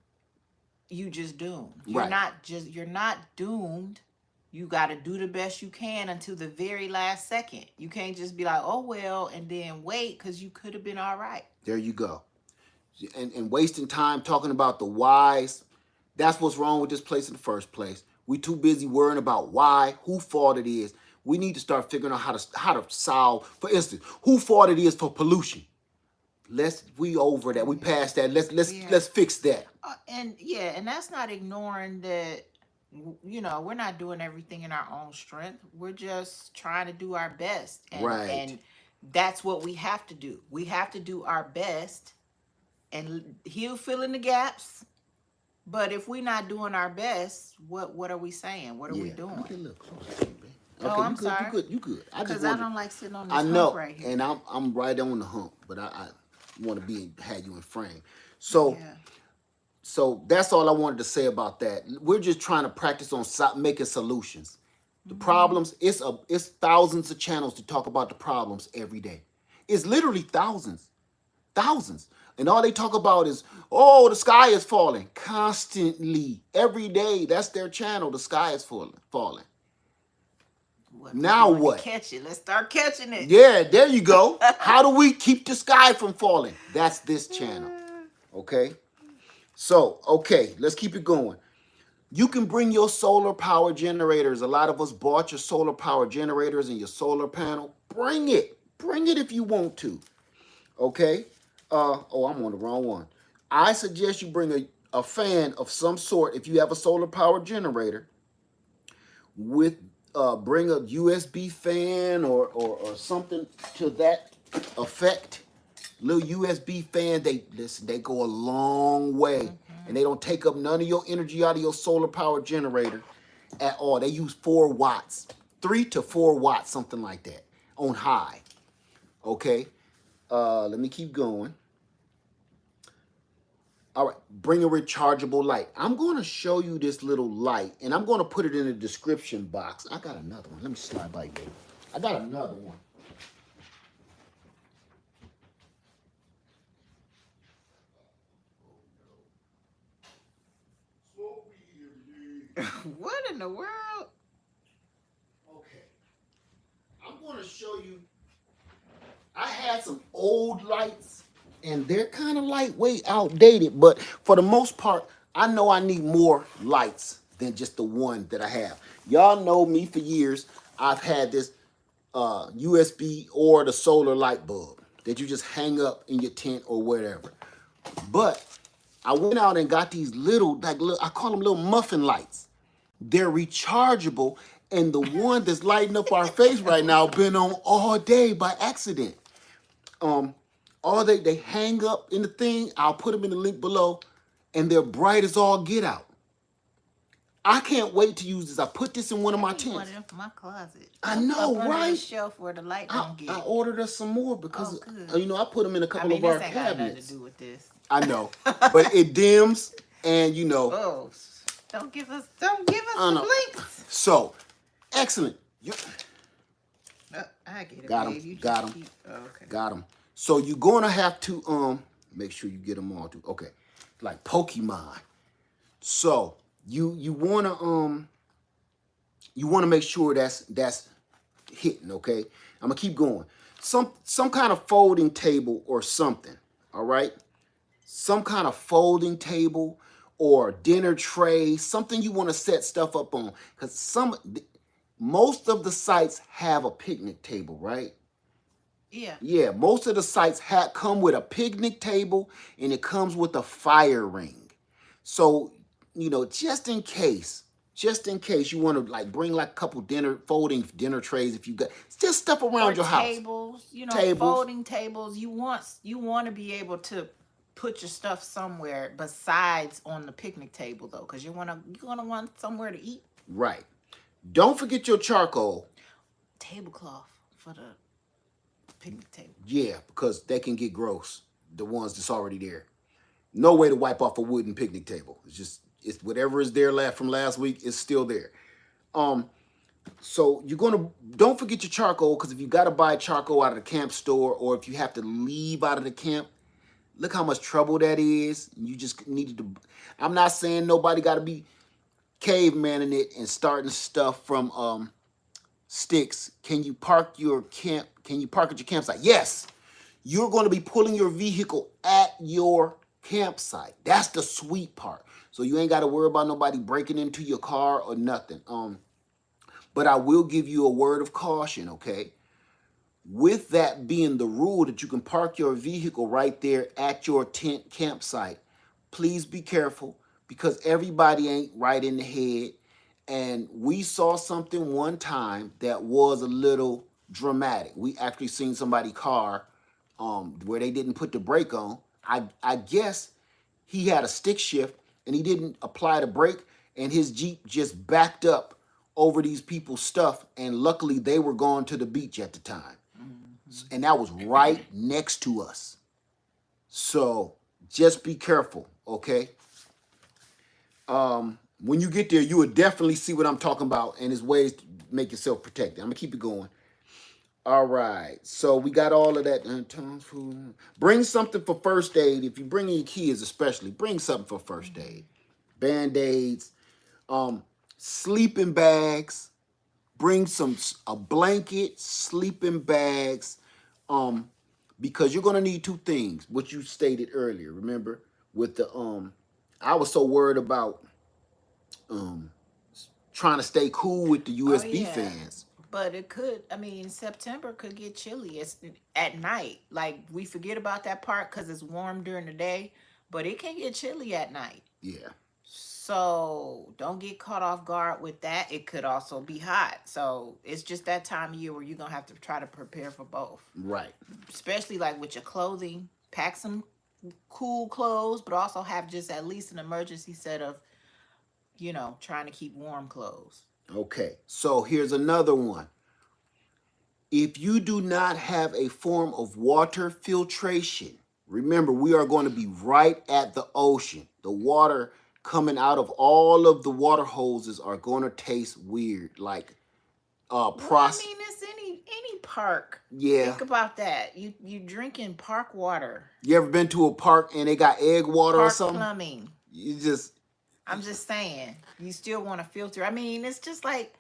you just doomed. Right. You're not doomed. You got to do the best you can until the very last second. You can't just be like, oh, well, and then wait, because you could have been all right. There you go. And wasting time talking about the whys. That's what's wrong with this place in the first place. We too busy worrying about why, who fault it is. We need to start figuring out how to solve. For instance, who fault it is for pollution. We over that. We past that. Let's fix that. And that's not ignoring that. We're not doing everything in our own strength. We're just trying to do our best. And, Right. And that's what we have to do. We have to do our best, and he'll fill in the gaps. But if we're not doing our best, what are we saying? What are we Yeah. Let me doing? get a little closer to you, babe. Oh, Okay, you I'm good, you sorry. good, you good. I just Cause I wanted. don't like sitting on I this hump know, right here. and I'm right on the hump, but I want to be had you in frame. So Yeah. so that's all I wanted to say about that. We're just trying to practice on making solutions. The Mm-hmm. problems, it's thousands of channels to talk about the problems every day. It's literally thousands, thousands. And all they talk about is, oh, the sky is falling constantly. Every day, that's their channel. The sky is falling, falling. What we Now doing to what? catch it? Let's start catching it. Yeah, there you go. How do we keep the sky from falling? That's this channel. Okay? So, okay, let's keep it going. You can bring your solar power generators. A lot of us bought your solar power generators and your solar panel. Bring it. Bring it if you want to. Okay? Oh, I'm on the wrong one. I suggest you bring a fan of some sort if you have a solar power generator with bring a USB fan or something to that effect. Little USB fan, they listen, they go a long way. And Mm-hmm. they don't take up none of your energy out of your solar power generator at all. They use 4 watts, 3 to 4 watts, something like that, on high. Okay. Let me keep going. All right, bring a rechargeable light. I'm going to show you this little light, and I'm going to put it in the description box. I got another one. Let me slide by, baby. I got another one. Smoke weed every day. What in the world? Okay, I'm going to show you. I had some old lights, and they're kind of lightweight, outdated, but for the most part, I know I need more lights than just the one that I have. Y'all know me for years. I've had this USB or the solar light bulb that you just hang up in your tent or whatever. But I went out and got these little, I call them little muffin lights. They're rechargeable, and the one that's lighting up our face right now been on all day by accident. Um, all they hang up in the thing. I'll put them in the link below, and they're bright as all get out. I can't wait to use this. I put this in one of I my need one tents. of them for my closet. I Up know, under the right? shelf where the light I, don't I get. ordered us some more Oh, because good. I put them in a I couple mean, of our this ain't got nothing to cabinets. do with this. I know, but it dims, and Oh, don't give us I the know. blinks. So excellent. You I get it, got them, babe. You got just them, keep. Oh, okay. got them. So you're gonna have to make sure you get them all too. Okay, like Pokemon. So you wanna make sure that's hitting. Okay, I'm gonna keep going. Some kind of folding table or something. All right, some kind of folding table or dinner tray, something you want to set stuff up on. Because most of the sites have a picnic table, right? Yeah. Yeah, most of the sites come with a picnic table and it comes with a fire ring. So, just in case you want to like bring like a couple folding dinner trays if you got just stuff Or around your house. tables, Tables. folding tables. You want to be able to put your stuff somewhere besides on the picnic table though, because you're gonna want somewhere to eat. Right. Don't forget your charcoal. Tablecloth for the picnic table. Yeah, because they can get gross. The ones that's already there. No way to wipe off a wooden picnic table. It's whatever is there left from last week is still there. Um, so don't forget your charcoal because if you got to buy charcoal out of the camp store or if you have to leave out of the camp, look how much trouble that is. You just needed to. I'm not saying nobody got to be cavemaning it and starting stuff from sticks. Can you park your camp? Can you park at your campsite? Yes. You're going to be pulling your vehicle at your campsite. That's the sweet part. So you ain't got to worry about nobody breaking into your car or nothing. But I will give you a word of caution, okay? With that being the rule that you can park your vehicle right there at your tent campsite, please be careful because everybody ain't right in the head. And we saw something one time that was a little dramatic. We actually seen somebody's car where they didn't put the brake on. I guess he had a stick shift and he didn't apply the brake, and his Jeep just backed up over these people's stuff, and luckily they were going to the beach at the time. And that was right next to us. So just be careful, okay? When you get there, you will definitely see what I'm talking about, and there's ways to make yourself protected. I'm gonna keep it going. All right, so we got all of that. Bring something for first aid. If you bring in your kids, especially, bring something for first aid. Band-aids, sleeping bags. Bring a blanket, sleeping bags, because you're gonna need two things. What you stated earlier, remember, with the I was so worried about um trying to stay cool with the Oh USB yeah. fans. But it could, I mean, September could get chilly. It's at night. Like we forget about that part because it's warm during the day, but it can get chilly at night. Yeah, So don't get caught off guard with that. It could also be hot. So it's just that time of year where you're gonna have to try to prepare for both. right. Especially like with your clothing. Pack some cool clothes, but also have just at least an emergency set of, trying to keep warm clothes. Okay, so here's another one. If you do not have a form of water filtration, remember we are going to be right at the ocean. The water coming out of all of the water hoses are going to taste weird, like Well, I mean, it's any park. Yeah. Think about that. You drinking park water, You ever been to a park and they got egg water or park something? plumbing. You just I'm just saying, you still want to filter. I mean, it's just like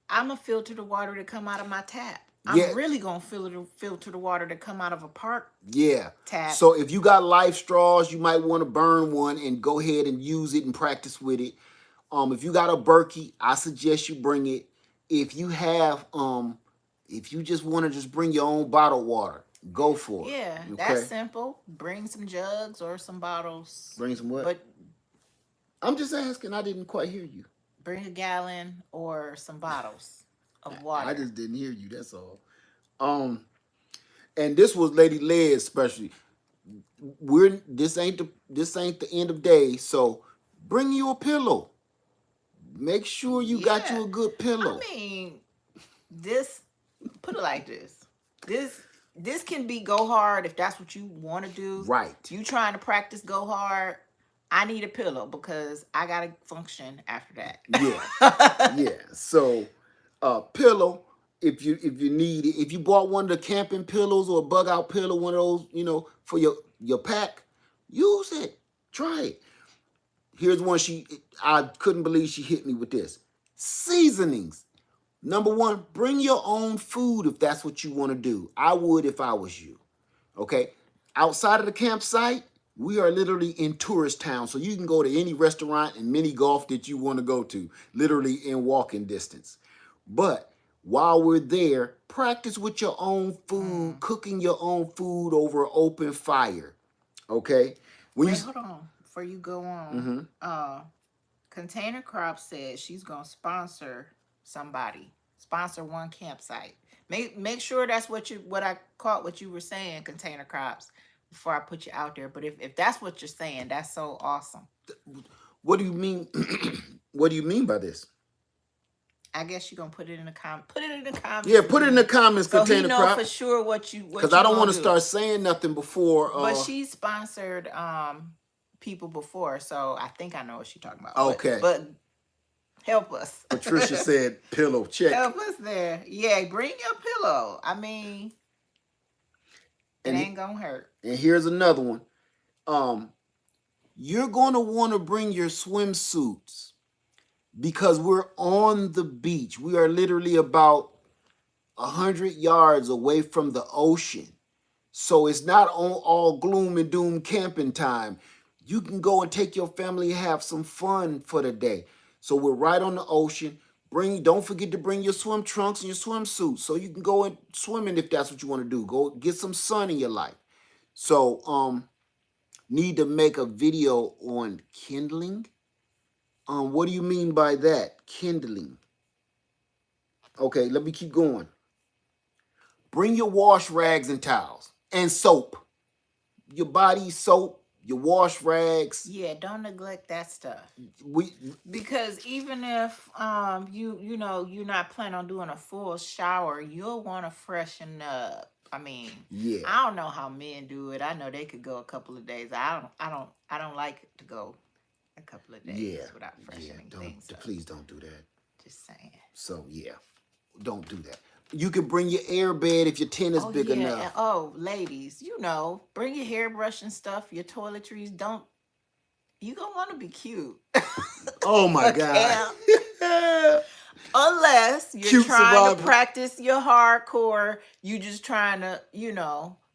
I'm gonna filter the water to come out of my tap. Yeah. I'm really gonna filter the water to come out of a park Yeah. tap. So if you got life straws, you might want to burn one and go ahead and use it and practice with it. If you got a Berkey, I suggest you bring it. If you have if you just want to just bring your own bottled water, go for it. Yeah, Okay? that's simple. Bring some jugs or some bottles. Bring some what? But I'm just asking. I didn't quite hear you. bring a gallon or some bottles of water. I just didn't hear you. That's all. And this was Lady Led especially. This ain't the end of day. So bring you a pillow. Make sure you got you a good pillow. I mean, this put it like this. This can be go hard if that's what you want to do. Right. You trying to practice go hard. I need a pillow because I gotta function after that. Yeah. Yeah. So pillow, if you need it, if you bought one of the camping pillows or a bug out pillow, one of those, for your pack, use it. Try it. Here's one I couldn't believe she hit me with this. Seasonings. Number one, bring your own food if that's what you want to do. I would if I was you. Okay? Outside of the campsite, we are literally in tourist town, so you can go to any restaurant and mini golf that you want to go to, literally in walking distance. But while we're there, practice with your own food, cooking your own food over an open fire. Okay? Wait, hold on. Before you go on, Container Crop said she's gonna sponsor somebody. Sponsor one campsite. Make sure that's what I caught what you were saying, Container Crops, before I put you out there. But if that's what you're saying, that's so awesome. What do you mean? What do you mean by this? I guess you're gonna put it in the Put it in the comments. Yeah, put it in the comments, so Container he know Crop. for sure what you because I don't want to start saying nothing before. But she sponsored people before, so I think I know what she's talking about. Okay, but help us. Patricia said pillow. Check. Help us there. Yeah, bring your pillow. I mean, it ain't gonna hurt. And here's another one. You're gonna want to bring your swimsuits because we're on the beach. We are literally about 100 yards away from the ocean. So it's not all gloom and doom camping time. You can go and take your family and have some fun for the day. So we're right on the ocean. Don't forget to bring your swim trunks and your swimsuits so you can go and swimming if that's what you want to do. Go get some sun in your life. So need to make a video on kindling. What do you mean by that? Kindling. Okay, let me keep going. Bring your wash rags and towels and soap. Your body soap, your wash rags. Yeah, don't neglect that stuff. We Because even if you're not planning on doing a full shower, you'll want to freshen up. I mean, yeah. I don't know how men do it. I know they could go a couple of days. I don't like to go a couple of days Yeah. without Yeah. freshening Don't things up. please don't do that. Just saying. So yeah. Don't do that. You can bring your air bed if your tent is Oh big yeah. enough. Ladies, bring your hairbrush and stuff, your toiletries. Don't you gonna want to be cute. Oh my Okay. God. Unless you're Cute trying to survival. practice your hardcore, you just trying to,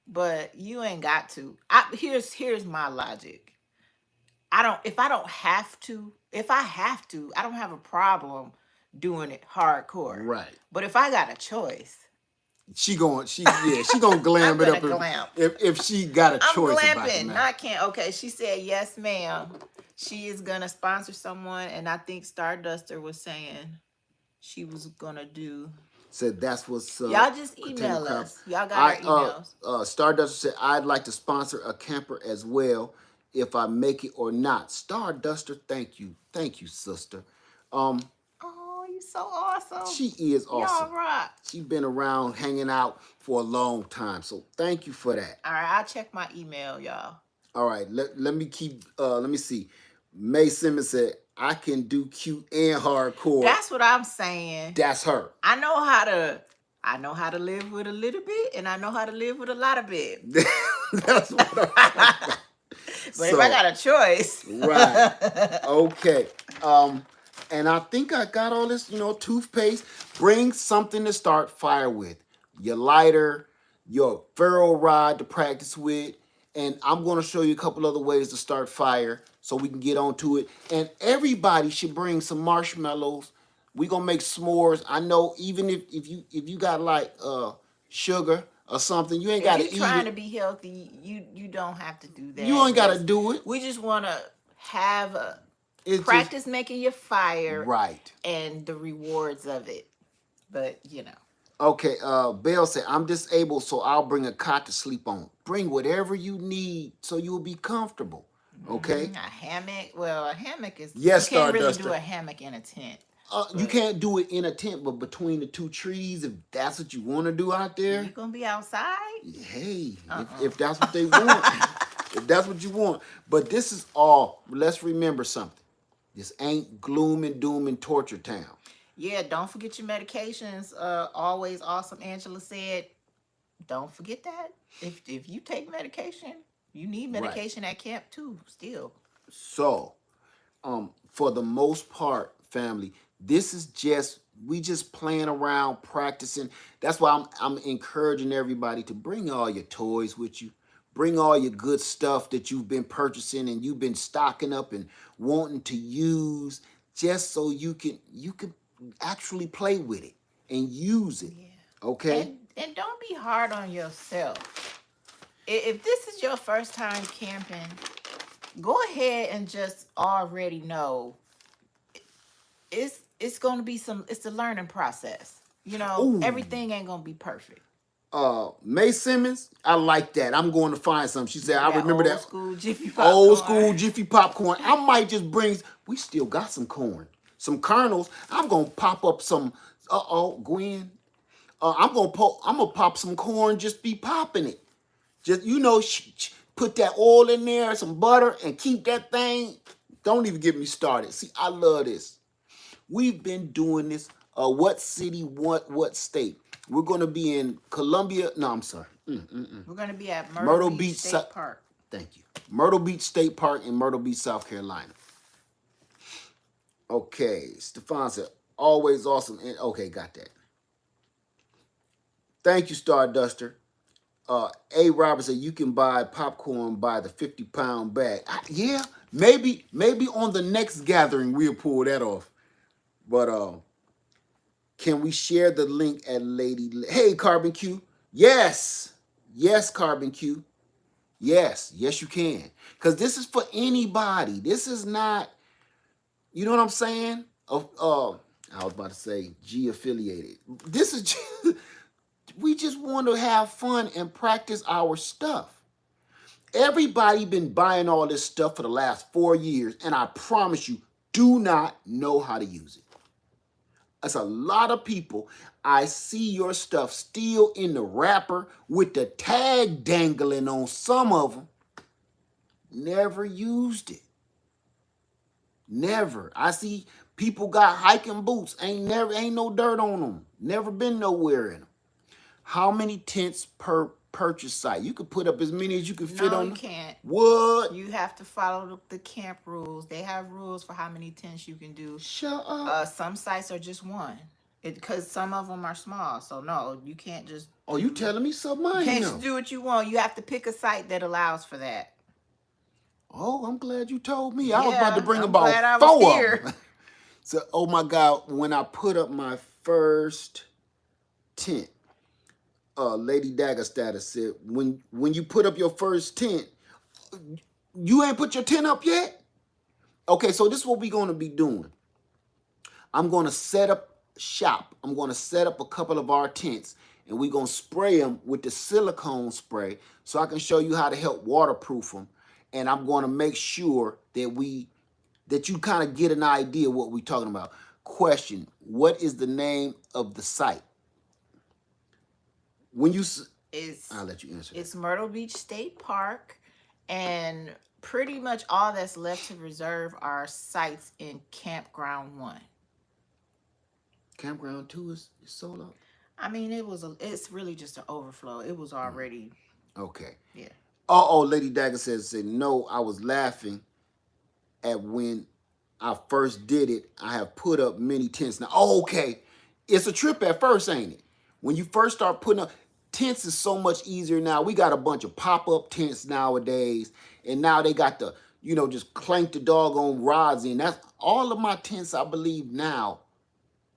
but you ain't got to. Here's my logic. If I have to, I don't have a problem doing it hardcore. Right. But if I got a choice, She gonna glam I'm it gonna up glam. if she got a I'm choice about the glamping. matter. I can't. Okay, she said yes, ma'am. She is gonna sponsor someone, and I think Starduster was saying she was gonna do. Said that's what's up. Y'all just Container email crop. us. Y'all got our emails. Stardust said I'd like to sponsor a camper as well if I make it or not. Starduster, thank you, sister. Um, Oh, you so awesome. she is awesome. Y'all rock. She's been around hanging out for a long time, so thank you for that. All right, I'll check my email, y'all. All right, let me keep. Let me see. May Simmons said I can do cute and hardcore. That's what I'm saying. That's her. I know how to live with a little bit, and I know how to live with a lot of bit. That's what I'm saying. But if I got a choice, right? Okay. And I think I got all this. Toothpaste. Bring something to start fire with. Your lighter, your ferro rod to practice with, and I'm going to show you a couple other ways to start fire so we can get onto it. And everybody should bring some marshmallows. We gonna make s'mores. I know even if you got like sugar or something, you ain't got to eat if you're trying to it. be healthy, you don't have to do that. You ain't got to do it. We just want to have a It's practice making your fire, right, and the rewards of it. But Okay, Belle said, I'm disabled, so I'll bring a cot to sleep on. Bring whatever you need so you'll be comfortable. Okay? A hammock. Well, a hammock is. Yes, you can't really Starduster. do a hammock in a tent. You can't do it in a tent, but between the two trees, if that's what you want to do out there. You gonna be outside? Hey, if that's what they want. If that's what you want. But this is all, let's remember something. This ain't gloom and doom and torture town. Yeah, don't forget your medications. Always awesome. Angela said, don't forget that. If you take medication, you need medication at camp too. Still. So, for the most part, family, this is we just playing around, practicing. That's why I'm encouraging everybody to bring all your toys with you. Bring all your good stuff that you've been purchasing and you've been stocking up and wanting to use, just so you can actually play with it and use it. Yeah. Okay? And don't be hard on yourself. If this is your first time camping, go ahead and just already know it's gonna be it's a learning process. Ooh. Everything ain't gonna be perfect. May Simmons, I like that. I'm going to find some. She said, I remember that school Jiffy popcorn. old school Jiffy popcorn. I might just bring. We still got some corn, some kernels. I'm gonna pop up some. Gwen. I'm gonna pop some corn. Just be popping it. Just put that oil in there, some butter, and keep that thing. Don't even get me started. See, I love this. We've been doing this. What city? What state? We're going to be in Columbia. No, I'm sorry. We're going to be at Myrtle Beach Beach State Park. Thank you. Myrtle Beach State Park in Myrtle Beach, South Carolina. Okay. Stefan said, always awesome. And okay, got that. Thank you, Starduster. A. Robert said, you can buy popcorn by the 50-pound bag. Yeah, maybe on the next gathering we'll pull that off. But can we share the link at Hey, Carbon Q. Yes, Carbon Q. Yes, you can. Because this is for anybody. This is not, you know what I'm saying? I was about to say G affiliated. This is We just want to have fun and practice our stuff. Everybody been buying all this stuff for the last 4 years, and I promise you, do not know how to use it. That's a lot of people. I see your stuff still in the wrapper with the tag dangling on some of them. Never used it. Never. I see people got hiking boots. Ain't no dirt on them. Never been nowhere in them. How many tents per purchase site? You could put up as many as you can fit No, on. you can't. What? You have to follow the camp rules. They have rules for how many tents you can do. Shut up. Some sites are just one. Because some of them are small. So no, you can't just. Oh, you telling me something I You ain't can't know. just do what you want. You have to pick a site that allows for that. Oh, I'm glad you told me. I was about to Yeah, bring I'm glad I about was 4 here. of them. So, oh my God, when I put up my first tent, Lady Dagger status said, when you put up your first tent, you ain't put your tent up yet? Okay, so this is what we're going to be doing. I'm going to set up shop. I'm going to set up a couple of our tents, and we're going to spray them with the silicone spray so I can show you how to help waterproof them. And I'm going to make sure that you kind of get an idea what we're talking about. Question: what is the name of the site? When you, I'll let you answer that. It's Myrtle Beach State Park, and pretty much all that's left to reserve are sites in Campground 1. Campground 2 is sold out? I mean, it's really just an overflow. It was already, Okay. yeah. Oh, Lady Dagger said, no, I was laughing at when I first did it. I have put up many tents. Now, okay. It's a trip at first, ain't it? When you first start putting up, tents is so much easier now. We got a bunch of pop-up tents nowadays, and now they got the, just clank the doggone rods in. That's all of my tents, I believe, now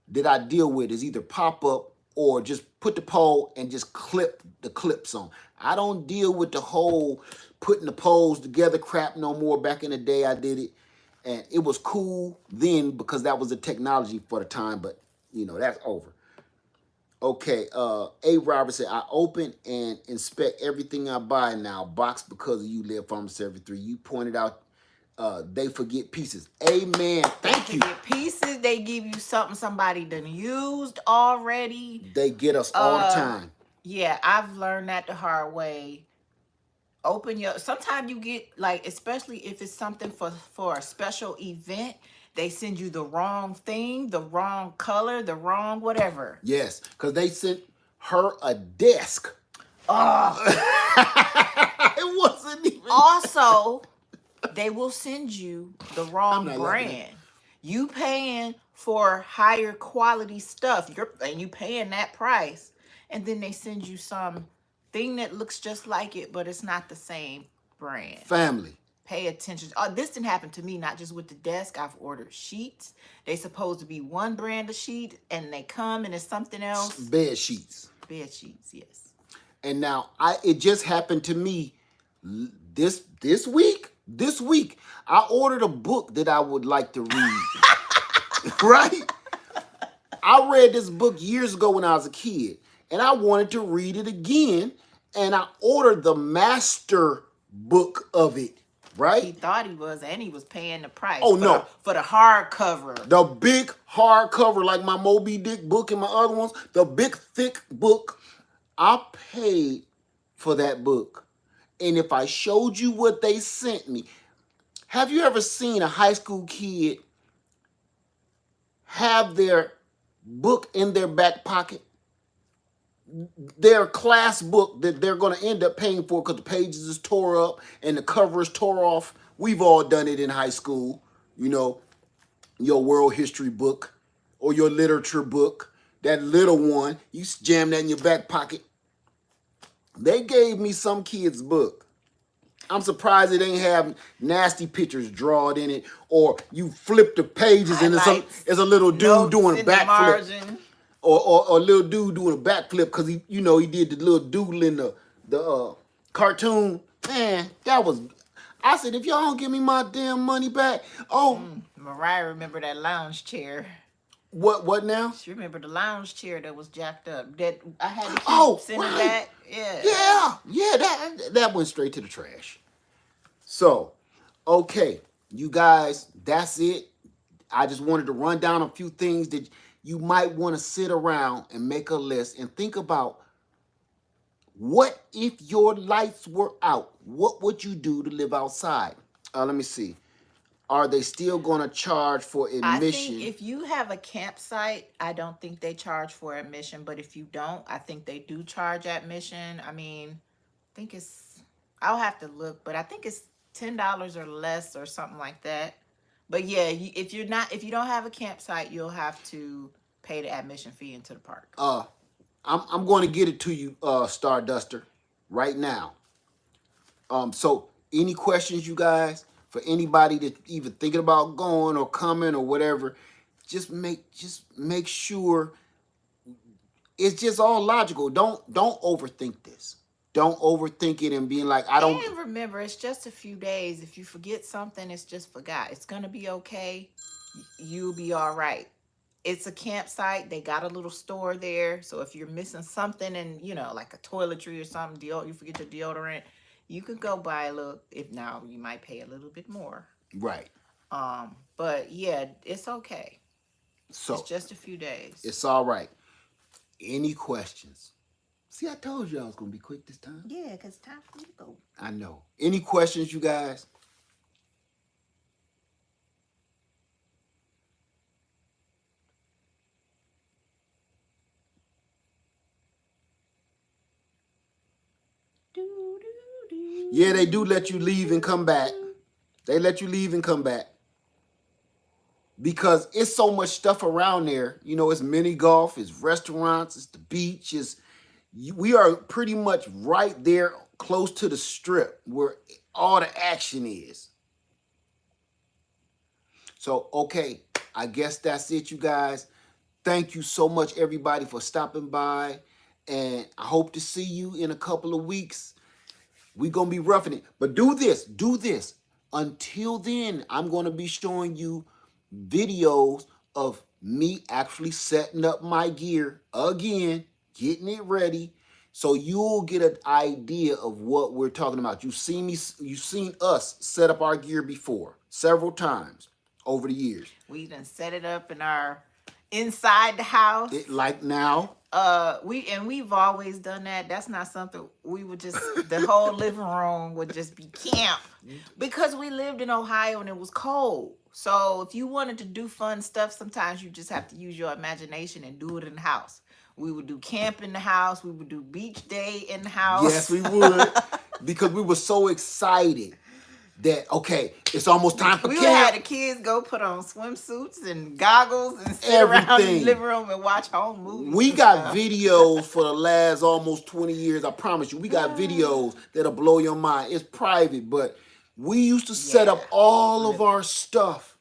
that I deal with is either pop-up or just put the pole and just clip the clips on. I don't deal with the whole putting the poles together crap no more. Back in the day, I did it, and it was cool then because that was the technology for the time, but, that's over. Okay, A. Robert said, I open and inspect everything I buy now. Box because of you, Live Farm 73. You pointed out they forget pieces. Amen. Thank you. They forget pieces. They give you something somebody done used already. They get us all the time. Yeah, I've learned that the hard way. Sometimes you get, like, especially if it's something for a special event, they send you the wrong thing, the wrong color, the wrong whatever. Yes, because they sent her a desk. Oh. It wasn't even. Also, they will send you the wrong brand. You paying for higher quality stuff. You paying that price. And then they send you some thing that looks just like it, but it's not the same brand. Family. Pay attention. Oh, this didn't happen to me, not just with the desk. I've ordered sheets. They supposed to be one brand of sheet, and they come and it's something else. Bed sheets. Bed sheets, yes. And now it just happened to me this week. This week, I ordered a book that I would like to read. Right? I read this book years ago when I was a kid, and I wanted to read it again, and I ordered the master book of it. Right? He thought he was, and he was paying the price. Oh, no. For the hardcover. The big hardcover, like my Moby Dick book and my other ones. The big, thick book. I paid for that book. And if I showed you what they sent me, have you ever seen a high school kid have their book in their back pocket? Their class book that they're going to end up paying for because the pages is tore up and the cover is tore off. We've all done it in high school. Your world history book or your literature book, that little one, you jam that in your back pocket. They gave me some kid's book. I'm surprised it ain't have nasty pictures drawn in it, or you flip the pages and it's a little dude doing a backflip. Or a little dude doing a backflip because he did the little doodle in the cartoon. Man, that was. I said, if y'all don't give me my damn money back, Mariah remember that lounge chair. What now? She remember the lounge chair that was jacked up that I had to keep Oh, sending right. back. Yeah. Yeah, that went straight to the trash. So, okay, you guys, that's it. I just wanted to run down a few things that you might want to sit around and make a list and think about what if your lights were out? What would you do to live outside? Let me see. Are they still going to charge for I think admission? if you have a campsite, I don't think they charge for admission. But if you don't, I think they do charge admission. I mean, I think it's, I'll have to look, but I think it's $10 or less or something like that. But yeah, if you're not, if you don't have a campsite, you'll have to pay the admission fee into the park. Uh, I'm going to get it to you, Starduster, right now. So any questions, you guys, for anybody that's even thinking about going or coming or whatever, just make sure it's just all logical. Don't overthink this. Don't overthink it and being like, I don't. And remember, it's just a few days. If you forget something, it's just forgot. It's gonna be okay. You'll be all right. It's a campsite. They got a little store there. So if you're missing something and like a toiletry or something, you forget your deodorant, you could go buy a little. If now you might pay a little bit more. Right. But yeah, it's okay. It's So just a few days. it's all right. Any questions? See, I told you I was gonna be quick this time. Yeah, because it's time for me to go. I know. Any questions, you guys? Do, do, do, Yeah, they do let you leave and come back. They let you leave and come back because it's so much stuff around there. It's mini golf, it's restaurants, it's the beach. We are pretty much right there, close to the strip where all the action is. So, okay, I guess that's it, you guys. Thank you so much, everybody, for stopping by. And I hope to see you in a couple of weeks. We're going to be roughing it. But do this. Until then, I'm going to be showing you videos of me actually setting up my gear again, getting it ready. So you'll get an idea of what we're talking about. You've seen us set up our gear before several times over the years. We done set it up in our inside the house. Like now. We've always done that. That's not something we would just the whole living room would just be camp because we lived in Ohio and it was cold. So if you wanted to do fun stuff, sometimes you just have to use your imagination and do it in the house. We would do camp in the house. We would do beach day in the house. Yes, we would. Because we were so excited that, okay, it's almost time for we camp. would have the kids go put on swimsuits and goggles and sit around in the living room and watch home movies. We got videos for the last almost 20 years. I promise you, we got videos that'll blow your mind. It's private, but we used to set up all of our stuff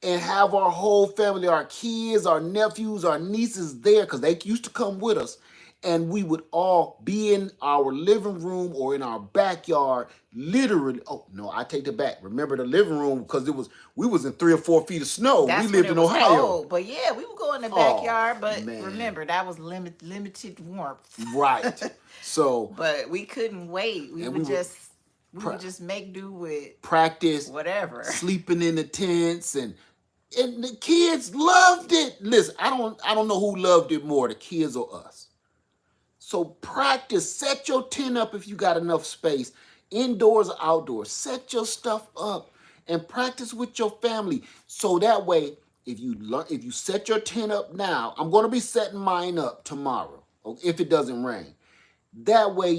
and have our whole family, our kids, our nephews, our nieces there because they used to come with us. And we would all be in our living room or in our backyard, literally. Oh no, I take it back. Remember the living room because we was in 3 or 4 feet of snow. That's we lived in Ohio. Cold. But yeah, we would go in the backyard. But remember, that was limited warmth. Right. So. But we couldn't wait. We would just make do with practice, whatever, sleeping in the tents and the kids loved it. Listen, I don't know who loved it more, the kids or us. So practice, set your tent up if you got enough space, indoors or outdoors. Set your stuff up and practice with your family. So that way, if you set your tent up now, I'm going to be setting mine up tomorrow, if it doesn't rain. That way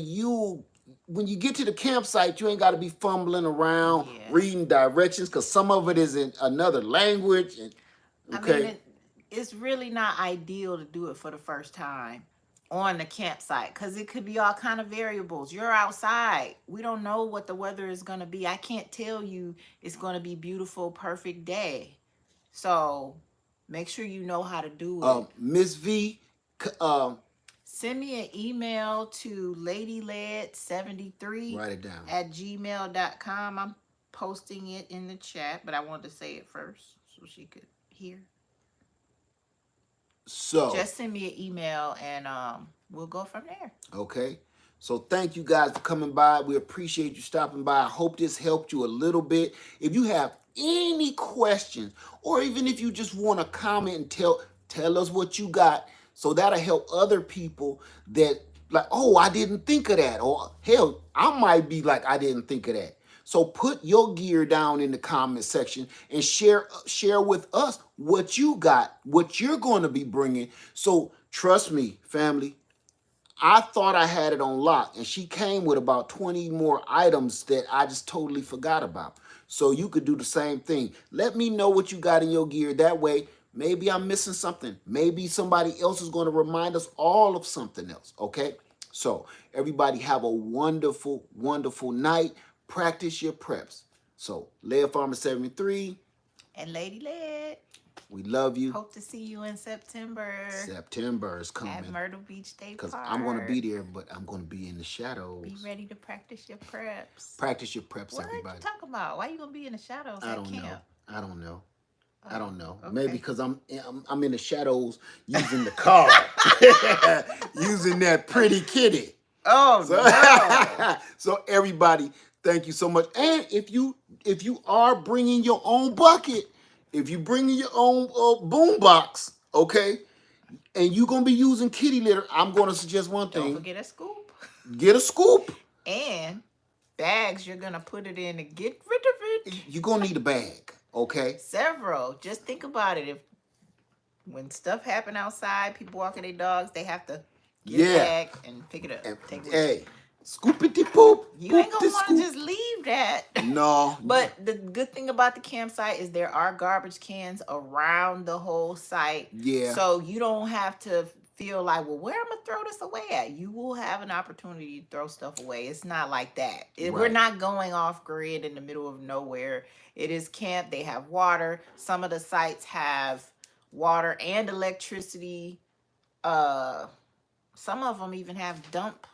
when you get to the campsite, you ain't got to be fumbling around, reading directions, because some of it is in another language. Okay? I mean, it's really not ideal to do it for the first time on the campsite because it could be all kind of variables. You're outside. We don't know what the weather is going to be. I can't tell you it's going to be beautiful, perfect day. So make sure you know how to do it. Miss V, send me an email to ladyled73 write it down at gmail.com. I'm posting it in the chat, but I wanted to say it first so she could hear. So, just send me an email and we'll go from there. okay. So thank you guys for coming by. We appreciate you stopping by. I hope this helped you a little bit. If you have any questions, or even if you just want to comment and tell us what you got, so that'll help other people that like, oh, I didn't think of that. Or hell, I might be like, I didn't think of that. So put your gear down in the comment section and share with us what you got, what you're going to be bringing. So trust me, family, I thought I had it on lock, and she came with about 20 more items that I just totally forgot about. So you could do the same thing. Let me know what you got in your gear. That way, maybe I'm missing something. Maybe somebody else is going to remind us all of something else, okay? So everybody have a wonderful, wonderful night. Practice your preps. So, Lead Farmer 73. And Lady Led. We love you. Hope to see you in September. September is coming. At Myrtle Beach State Park. Because I'm going to be there, but I'm going to be in the shadows. Be ready to practice your preps. Practice your preps, what everybody. What are you talking about? Why are you going to be in the shadows I at don't camp? know. I don't know. Oh, I don't know. okay. Maybe because I'm in the shadows using the car. Using that pretty kitty. Oh, so, no. So everybody, thank you so much. And if you are bringing your own bucket, if you bringing your own boom box, okay, and you're going to be using kitty litter, I'm going to suggest one thing. Don't forget a scoop. Get a scoop. And bags you're going to put it in to get rid of it. You're going to need a bag, okay? Several. Just think about it. When stuff happen outside, people walking their dogs, they have to get a bag and pick it up. And, take it hey, scoopity poop. You ain't gonna want to just leave that. No. But the good thing about the campsite is there are garbage cans around the whole site. Yeah. So you don't have to feel like, well, where am I gonna throw this away at? You will have an opportunity to throw stuff away. It's not like that. We're not going off grid in the middle of nowhere. It is camp. They have water. Some of the sites have water and electricity. Some of them even have dump.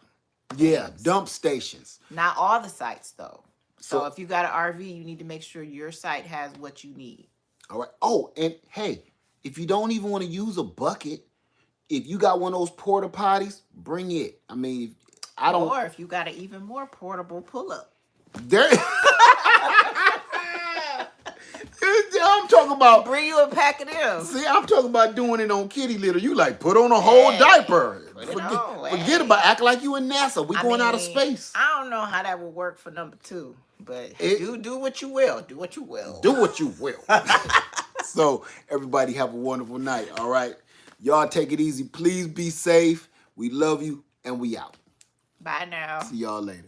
Yeah, dump stations. Not all the sites though. So if you got an RV, you need to make sure your site has what you need. All right. Oh, and hey, if you don't even want to use a bucket, if you got one of those porta potties, bring it. I mean, I don't. Or if you got an even more portable pull-up. There. I'm talking about. Bring you a pack of them. See, I'm talking about doing it on kitty litter. You like put on a whole diaper. Forget about act like you in NASA. We going out of space. I don't know how that will work for number 2, but do what you will. Do what you will. Do what you will. So everybody have a wonderful night. All right, y'all take it easy. Please be safe. We love you, and we out. Bye now. See y'all later.